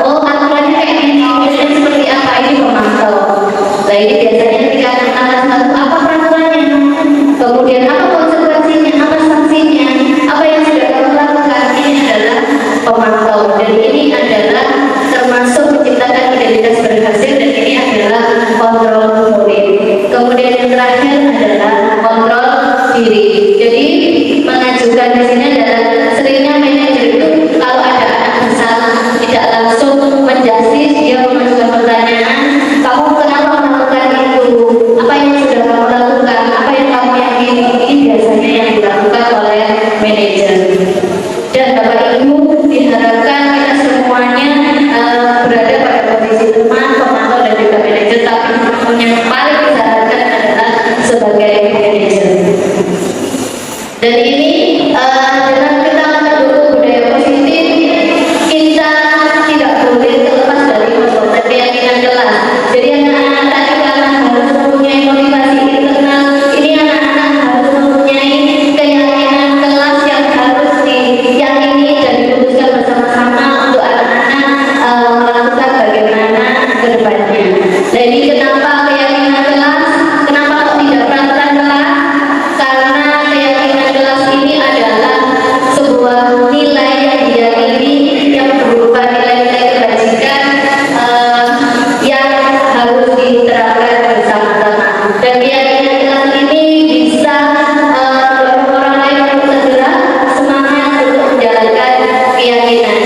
oh aturannya kayak gini, biasanya seperti apa, ini pemantau. Nah ini biasanya ketika anak-anak tahu apa peraturannya, kemudian apa konsekuensinya, apa sanksinya, apa yang sudah kamu lakukan, ini adalah pemantau. Dan ini adalah termasuk menciptakan identitas berhasil, dan ini adalah kontrol murid. Kemudian yang terakhir adalah kontrol diri. Jadi mengajukan di sini adalah seringnya manajer itu kalau ada anak bersalah tidak langsung menjudge, dia mengajukan pertanyaan, kamu kenapa melakukan itu? Apa yang sudah kamu lakukan? Apa yang kamu yakini? Ini biasanya yang dilakukan oleh manajer. Dan Bapak Ibu diharapkan kita semuanya berada pada posisi teman, pemantau dan juga manajer, tapi yang paling disarankan adalah sebagai manajer. Dan ini dengan kita mendukung budaya positif, kita tidak boleh terlepas dari perbuatan keyakinan kelas. Jadi anak-anak tadi karena harus mempunyai motivasi internal, ini anak-anak harus mempunyai keyakinan kelas yang harus diyakini dan diputuskan bersama-sama untuk anak-anak melakukan bagaimana ke depannya. Jadi kenapa keyakinan kelas? Kenapa kok tidak peraturan kelas? Karena keyakinan kelas ini adalah sebuah nilai yang diyakini, yang berupa nilai-nilai kebajikan yang harus diterapkan bersama-sama. Dan keyakinan kelas ini bisa mendorong orang lain untuk segera semangat untuk menjalankan keyakinan.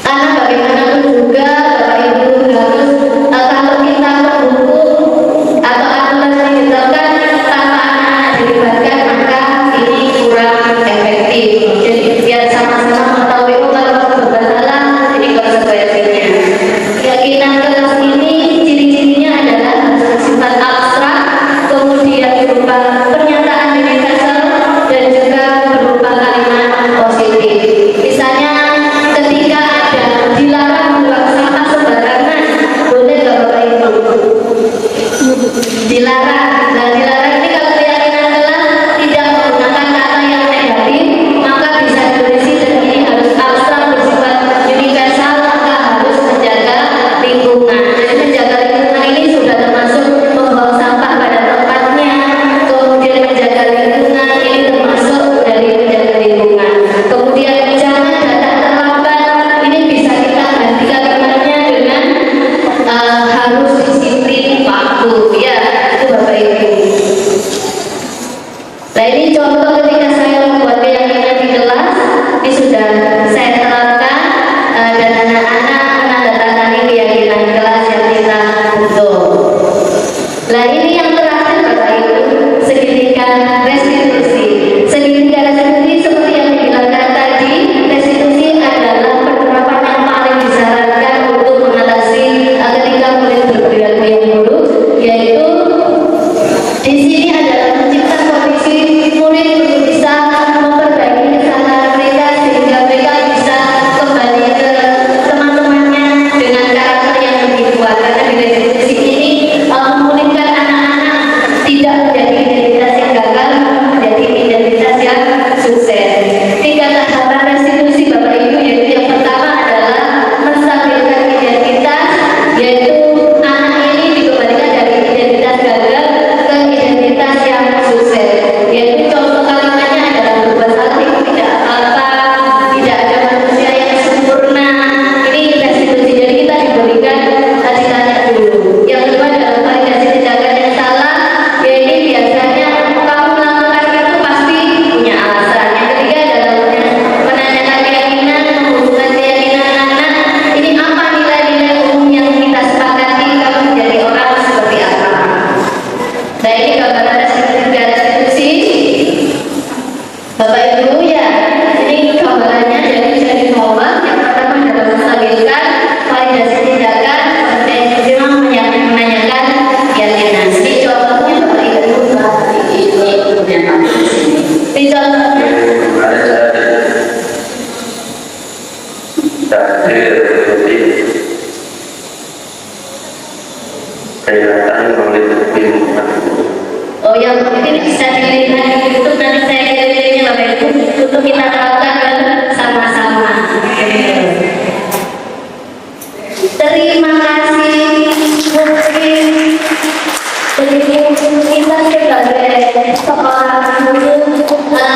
Karena bagaimanapun juga Bapak Ibu harus kalau kita mendukung atau aturan yang ditetapkan tanpa anak-anak dilibatkan, maka ini kurang efektif. Jadi biar sama-sama mengetahui kalau kamu bersalah, ini konsekuensinya. Keyakinan kelas ini ciri-cirinya adalah bersifat abstrak, kemudian berupa pernyataan universal dan juga berupa kalimat positif. Misalnya ketika ada dilarang membuang sampah sembarangan, boleh nggak Bapak Ibu? Dilarang. Nah dilarang ini kalau keyakinan kelas tidak menggunakan kata yang negatif, maka bisa ditulis dan ini harus abstrak bersifat universal, maka harus menjaga lingkungan. Jadi menjaga lingkungan ini sudah termasuk membuang sampah pada tempatnya, kemudian menjaga lingkungan ini termasuk dari menjaga lingkungan. Kemudian jangan datang terlambat, ini bisa kita ganti kalimatnya dengan harus Perayaan Maulid Nabi Muhammad. Oh, yang ini bisa dilihat di YouTube, nanti saya kirim-kirimnya Bapak Ibu untuk kita lakukan sama-sama. Terima kasih. Mungkin kita sebagai seorang guru kita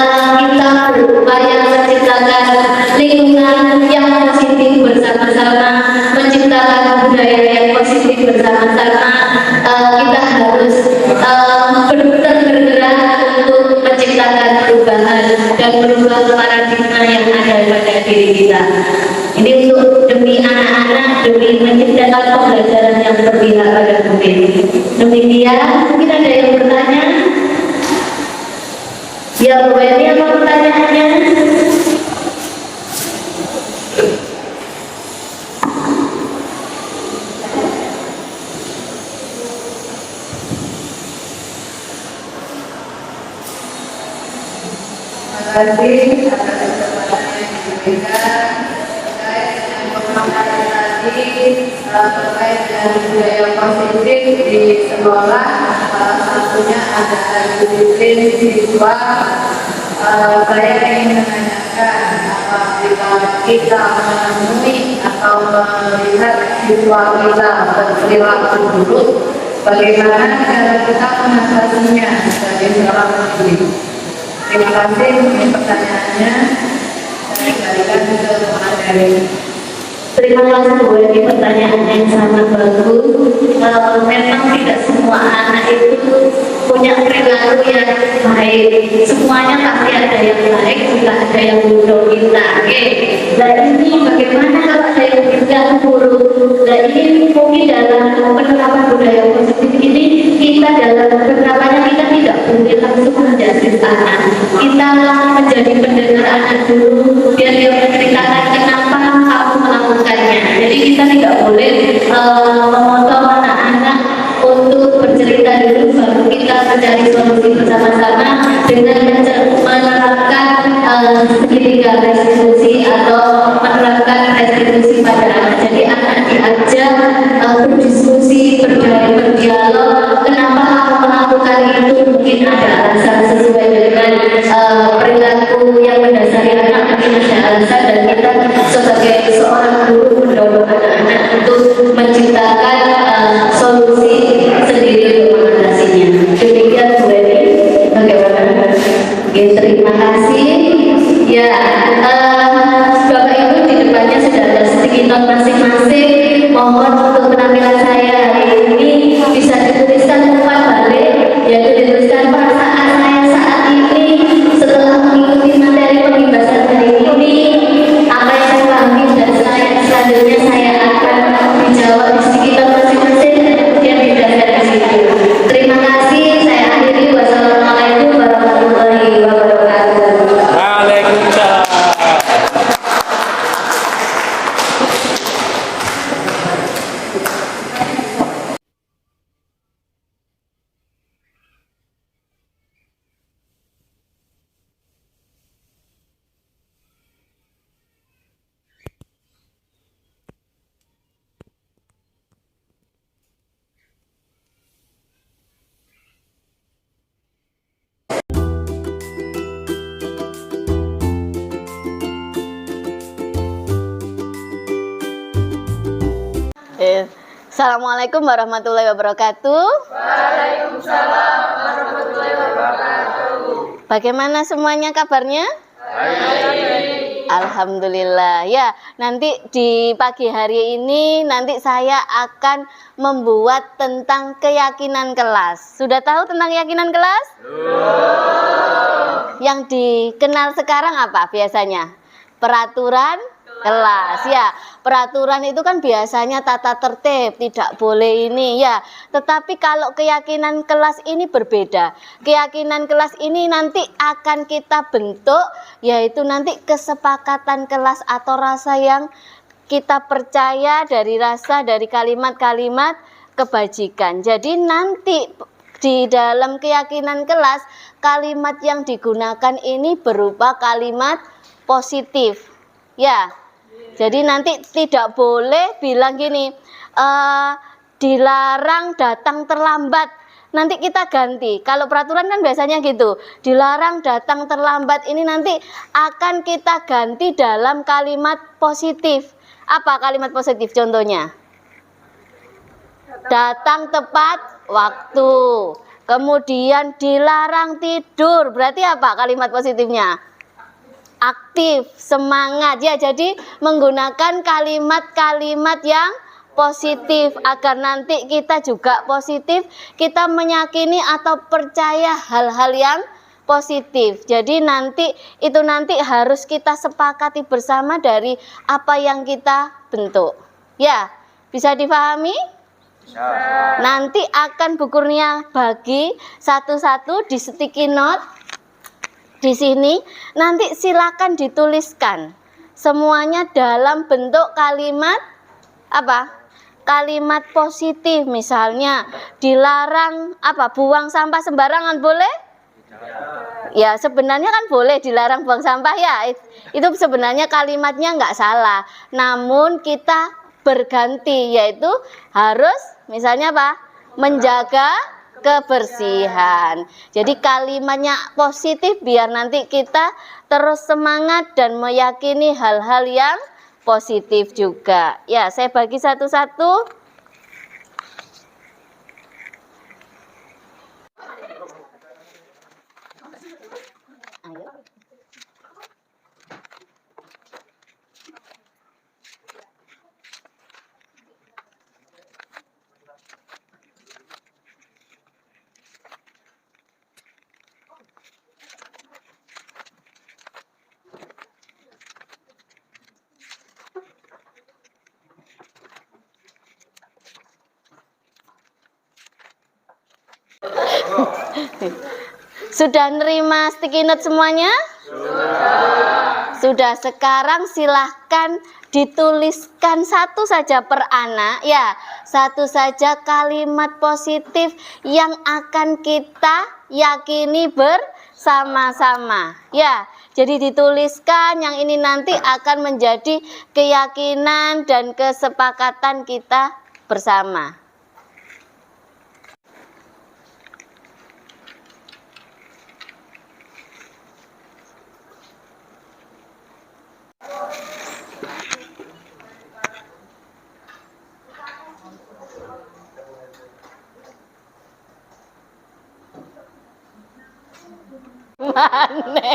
berupaya menciptakan lingkungan yang positif bersama-sama, menciptakan budaya yang positif bersama-sama. Kita harus bergerak untuk menciptakan perubahan dan merubah paradigma yang ada pada diri kita. Ini untuk demi anak-anak, demi menciptakan pembelajaran yang berpihak pada mungkin. Demikian, mungkin ada yang bertanya? Ya, Bu Eni, apa pertanyaannya? Terima kasih atas kesempatan yang diberikan terkait dengan pemaparan tadi terkait dengan budaya positif di sekolah. Salah satunya adalah disiplin siswa. Saya ingin menanyakan apabila kita menemui atau melihat siswa kita berperilaku buruk, bagaimana cara kita mengatasinya sebagai seorang pendidik? Terima kasih. Ini pertanyaannya saya kembalikan ke materi. Terima kasih Bu Eni, pertanyaan yang sangat bagus. Memang tidak semua anak itu punya perilaku yang baik. Semuanya pasti ada yang baik, juga ada yang buruk kita. Oke. Nah ini bagaimana kalau ada yang berlaku buruk? Nah ini mungkin dalam penerapan budaya positif ini kita dalam penerapannya kita tidak boleh langsung menjudge anak. Kita menjadi pendengar anak dulu biar dia menceritakan kenapa kamu melakukannya. Jadi kita tidak boleh memotong anak-anak untuk bercerita dulu, baru kita mencari solusi bersama-sama dengan menerapkan segitiga restitusi atau menerapkan restitusi pada anak. Jadi anak diajak berdiskusi, berdialog, kenapa kamu melakukan itu, mungkin ada alasan sesuai dengan perilaku yang mendasari anak, mungkin ada alasan, dan kita sebagai seorang guru mendorong anak-anak untuk menciptakan solusi sendiri untuk mengatasinya. Demikian Bu Eni, bagaimana? Oke, terima kasih. Ya, Bapak Ibu di depannya sudah ada sticky note masing-masing. Mohon untuk penampilan saya hari ini bisa dituliskan umpan balik, yaitu dituliskan perasaan saya saat ini setelah mengikuti materi pembebasan hari ini, apa yang saya pahami dan selanjutnya saya akan dijawab di sticky note masing-masing dan kemudian didasarkan di situ. Terima kasih. Saya akhiri. Wassalamualaikum warahmatullahi wabarakatuh. Waalaikumsalam. Assalamualaikum warahmatullahi wabarakatuh. Waalaikumsalam warahmatullahi wabarakatuh. Bagaimana semuanya kabarnya? Baik. Alhamdulillah. Ya, nanti di pagi hari ini nanti saya akan membuat tentang keyakinan kelas. Sudah tahu tentang keyakinan kelas? Yang dikenal sekarang apa biasanya? Peraturan kelas. Ya, peraturan itu kan biasanya tata tertib, tidak boleh ini ya. Tetapi kalau keyakinan kelas ini berbeda. Keyakinan kelas ini nanti akan kita bentuk, yaitu nanti kesepakatan kelas atau rasa yang kita percaya dari kalimat-kalimat kebajikan. Jadi nanti di dalam keyakinan kelas, kalimat yang digunakan ini berupa kalimat positif. Ya. Jadi nanti tidak boleh bilang gini, dilarang datang terlambat. Nanti kita ganti. Kalau peraturan kan biasanya gitu. Dilarang datang terlambat ini nanti akan kita ganti dalam kalimat positif. Apa kalimat positif contohnya? Datang tepat waktu. Kemudian dilarang tidur. Berarti apa kalimat positifnya? Aktif, semangat. Ya, jadi menggunakan kalimat-kalimat yang positif agar nanti kita juga positif, kita meyakini atau percaya hal-hal yang positif. Jadi nanti harus kita sepakati bersama dari apa yang kita bentuk. Ya, bisa dipahami? Nanti akan Bu Kurnia bagi satu-satu di sticky note di sini. Nanti silakan dituliskan semuanya dalam bentuk kalimat apa? Kalimat positif, misalnya dilarang apa? Buang sampah sembarangan boleh? Ya, sebenarnya kan boleh dilarang buang sampah ya. Itu sebenarnya kalimatnya nggak salah. Namun kita berganti, yaitu harus misalnya apa? Menjaga kebersihan. Jadi kalimatnya positif biar nanti kita terus semangat dan meyakini hal-hal yang positif juga. Ya, saya bagi satu-satu. Sudah nerima sticky note semuanya? Sudah. Sekarang silahkan dituliskan satu saja per anak ya, satu saja kalimat positif yang akan kita yakini bersama-sama ya. Jadi dituliskan, yang ini nanti akan menjadi keyakinan dan kesepakatan kita bersama. Mana?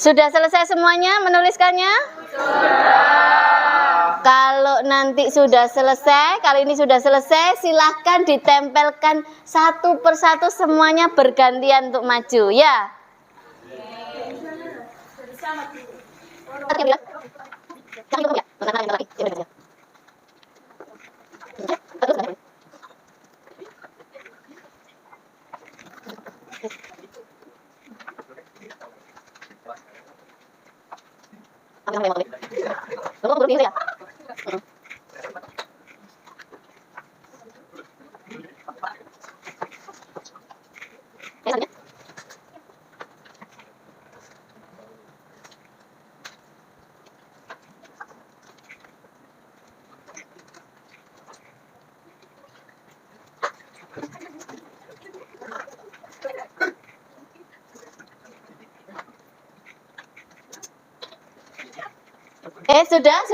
Sudah selesai semuanya menuliskannya? Sudah. Kalau nanti sudah selesai, kali ini sudah selesai, silahkan ditempelkan satu persatu semuanya bergantian untuk maju ya.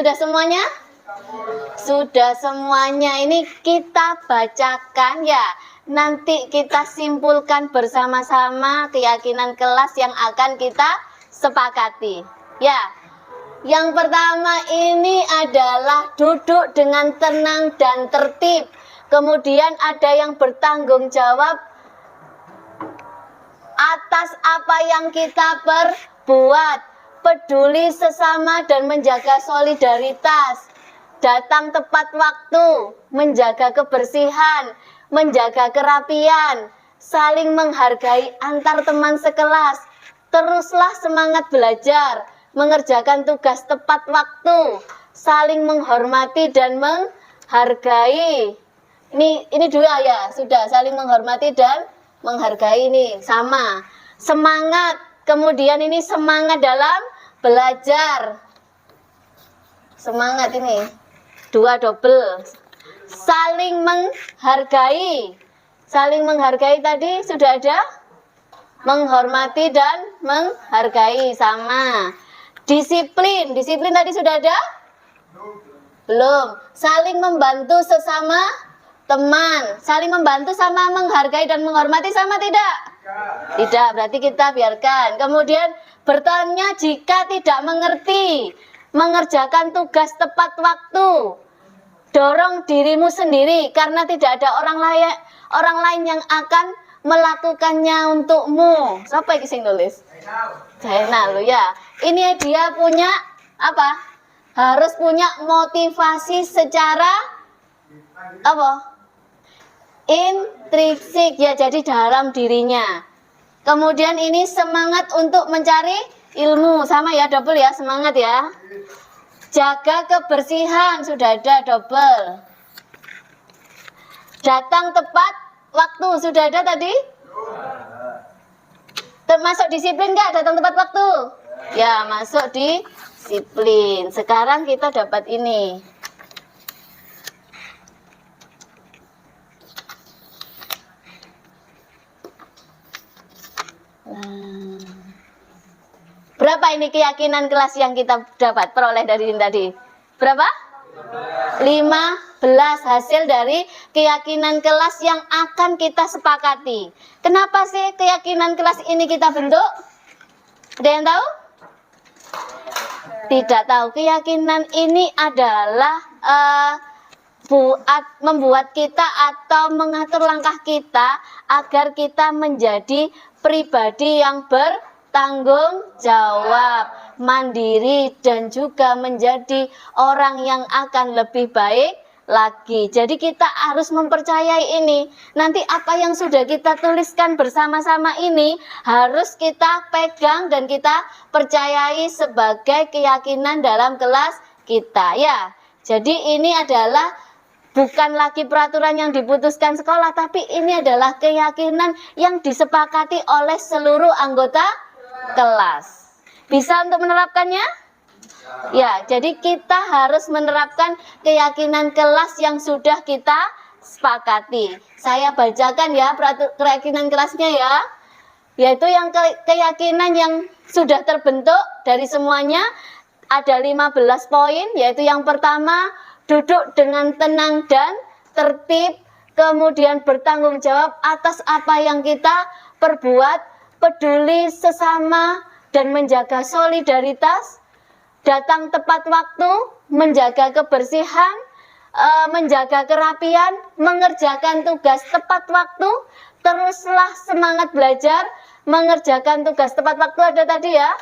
Sudah semuanya? Sudah semuanya, ini kita bacakan ya. Nanti kita simpulkan bersama-sama keyakinan kelas yang akan kita sepakati. Ya. Yang pertama ini adalah duduk dengan tenang dan tertib. Kemudian ada yang bertanggung jawab atas apa yang kita perbuat, peduli sesama dan menjaga solidaritas, datang tepat waktu, menjaga kebersihan, menjaga kerapian, saling menghargai antar teman sekelas, teruslah semangat belajar, mengerjakan tugas tepat waktu, saling menghormati dan menghargai. Ini dua ya, sudah saling menghormati dan menghargai, ini sama. Semangat, kemudian ini semangat dalam belajar. Semangat ini dua double. Saling menghargai. Saling menghargai tadi sudah ada. Menghormati dan menghargai sama. Disiplin, disiplin tadi sudah ada? Belum. Saling membantu sesama teman, saling membantu sama menghargai dan menghormati sama tidak? Tidak, berarti kita biarkan. Kemudian bertanya jika tidak mengerti, mengerjakan tugas tepat waktu, dorong dirimu sendiri karena tidak ada orang lain yang akan melakukannya untukmu. Siapa yang sing nulis? Zainal lo ya. Ini dia punya apa? Harus punya motivasi secara apa? Intrinsik ya, jadi dalam dirinya. Kemudian ini semangat untuk mencari ilmu, sama ya, double ya, semangat ya. Jaga kebersihan, sudah ada double. Datang tepat waktu, sudah ada tadi? Termasuk disiplin nggak datang tepat waktu? Ya, masuk disiplin. Sekarang kita dapat ini. Berapa ini keyakinan kelas yang kita dapat peroleh dari ini tadi? Berapa? 15 hasil dari keyakinan kelas yang akan kita sepakati. Kenapa sih keyakinan kelas ini kita bentuk? Ada yang tahu? Tidak tahu. Keyakinan ini adalah membuat kita atau mengatur langkah kita agar kita menjadi pribadi yang bertanggung jawab, mandiri, dan juga menjadi orang yang akan lebih baik lagi. Jadi kita harus mempercayai ini. Nanti apa yang sudah kita tuliskan bersama-sama ini harus kita pegang dan kita percayai sebagai keyakinan dalam kelas kita ya. Jadi ini adalah bukan lagi peraturan yang diputuskan sekolah, tapi ini adalah keyakinan yang disepakati oleh seluruh anggota kelas. Bisa untuk menerapkannya? Ya, jadi kita harus menerapkan keyakinan kelas yang sudah kita sepakati. Saya bacakan ya keyakinan kelasnya ya. Yaitu yang keyakinan yang sudah terbentuk dari semuanya ada 15 poin, yaitu yang pertama, duduk dengan tenang dan tertib, kemudian bertanggung jawab atas apa yang kita perbuat, peduli sesama dan menjaga solidaritas, datang tepat waktu, menjaga kebersihan, menjaga kerapian, mengerjakan tugas tepat waktu, teruslah semangat belajar, mengerjakan tugas tepat waktu ada tadi ya.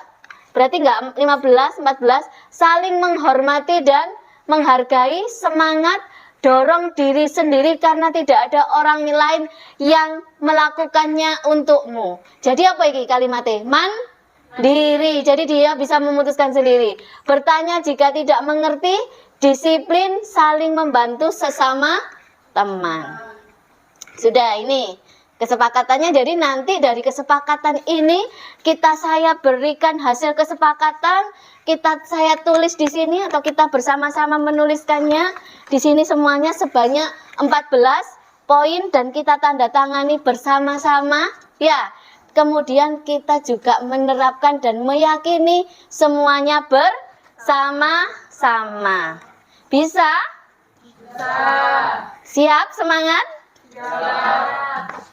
Berarti enggak 15, 14, saling menghormati dan menghargai, semangat, dorong diri sendiri karena tidak ada orang lain yang melakukannya untukmu. Jadi apa ini kalimatnya? Mandiri. Jadi dia bisa memutuskan sendiri. Bertanya jika tidak mengerti, disiplin, saling membantu sesama teman. Sudah ini kesepakatannya. Jadi nanti dari kesepakatan ini saya berikan hasil kesepakatan, saya tulis di sini atau kita bersama-sama menuliskannya. Di sini semuanya sebanyak 14 poin dan kita tanda tangani bersama-sama ya. Kemudian kita juga menerapkan dan meyakini semuanya bersama-sama. Bisa? Bisa. Siap, semangat? Siap.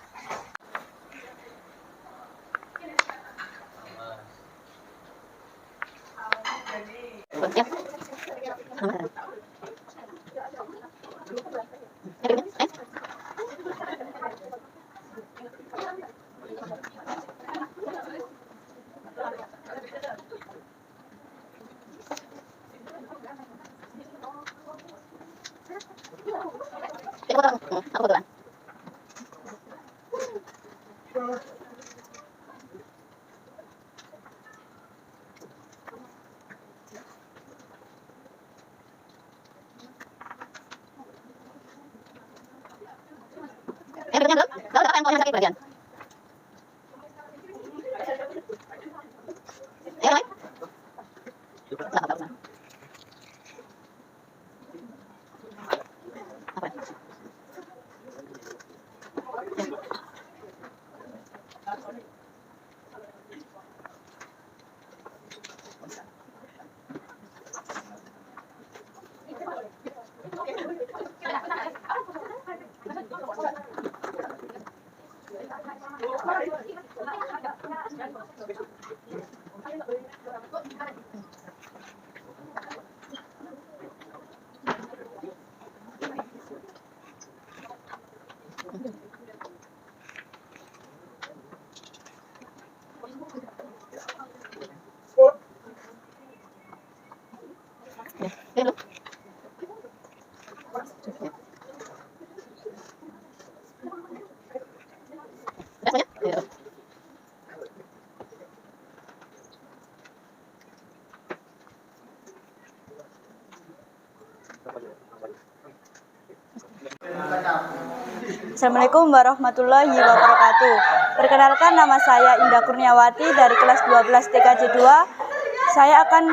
Assalamualaikum warahmatullahi wabarakatuh. Perkenalkan, nama saya Indah Kurniawati dari kelas 12 TKJ 2. Saya akan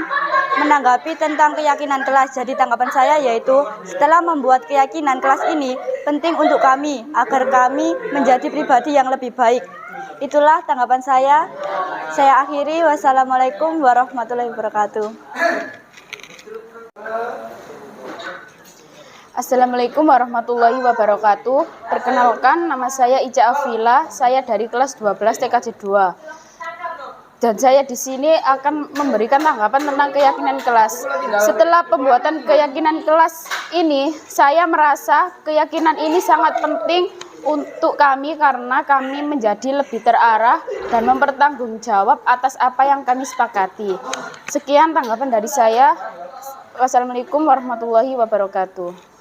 menanggapi tentang keyakinan kelas. Jadi tanggapan saya yaitu, setelah membuat keyakinan kelas ini penting untuk kami agar kami menjadi pribadi yang lebih baik. Itulah tanggapan saya. Saya akhiri. Wassalamualaikum warahmatullahi wabarakatuh. Assalamualaikum warahmatullahi wabarakatuh. Perkenalkan, nama saya Ica Afila, saya dari kelas 12 TKJ 2. Dan saya di sini akan memberikan tanggapan tentang keyakinan kelas. Setelah pembuatan keyakinan kelas ini, saya merasa keyakinan ini sangat penting untuk kami karena kami menjadi lebih terarah dan mempertanggungjawab atas apa yang kami sepakati. Sekian tanggapan dari saya. Wassalamualaikum warahmatullahi wabarakatuh.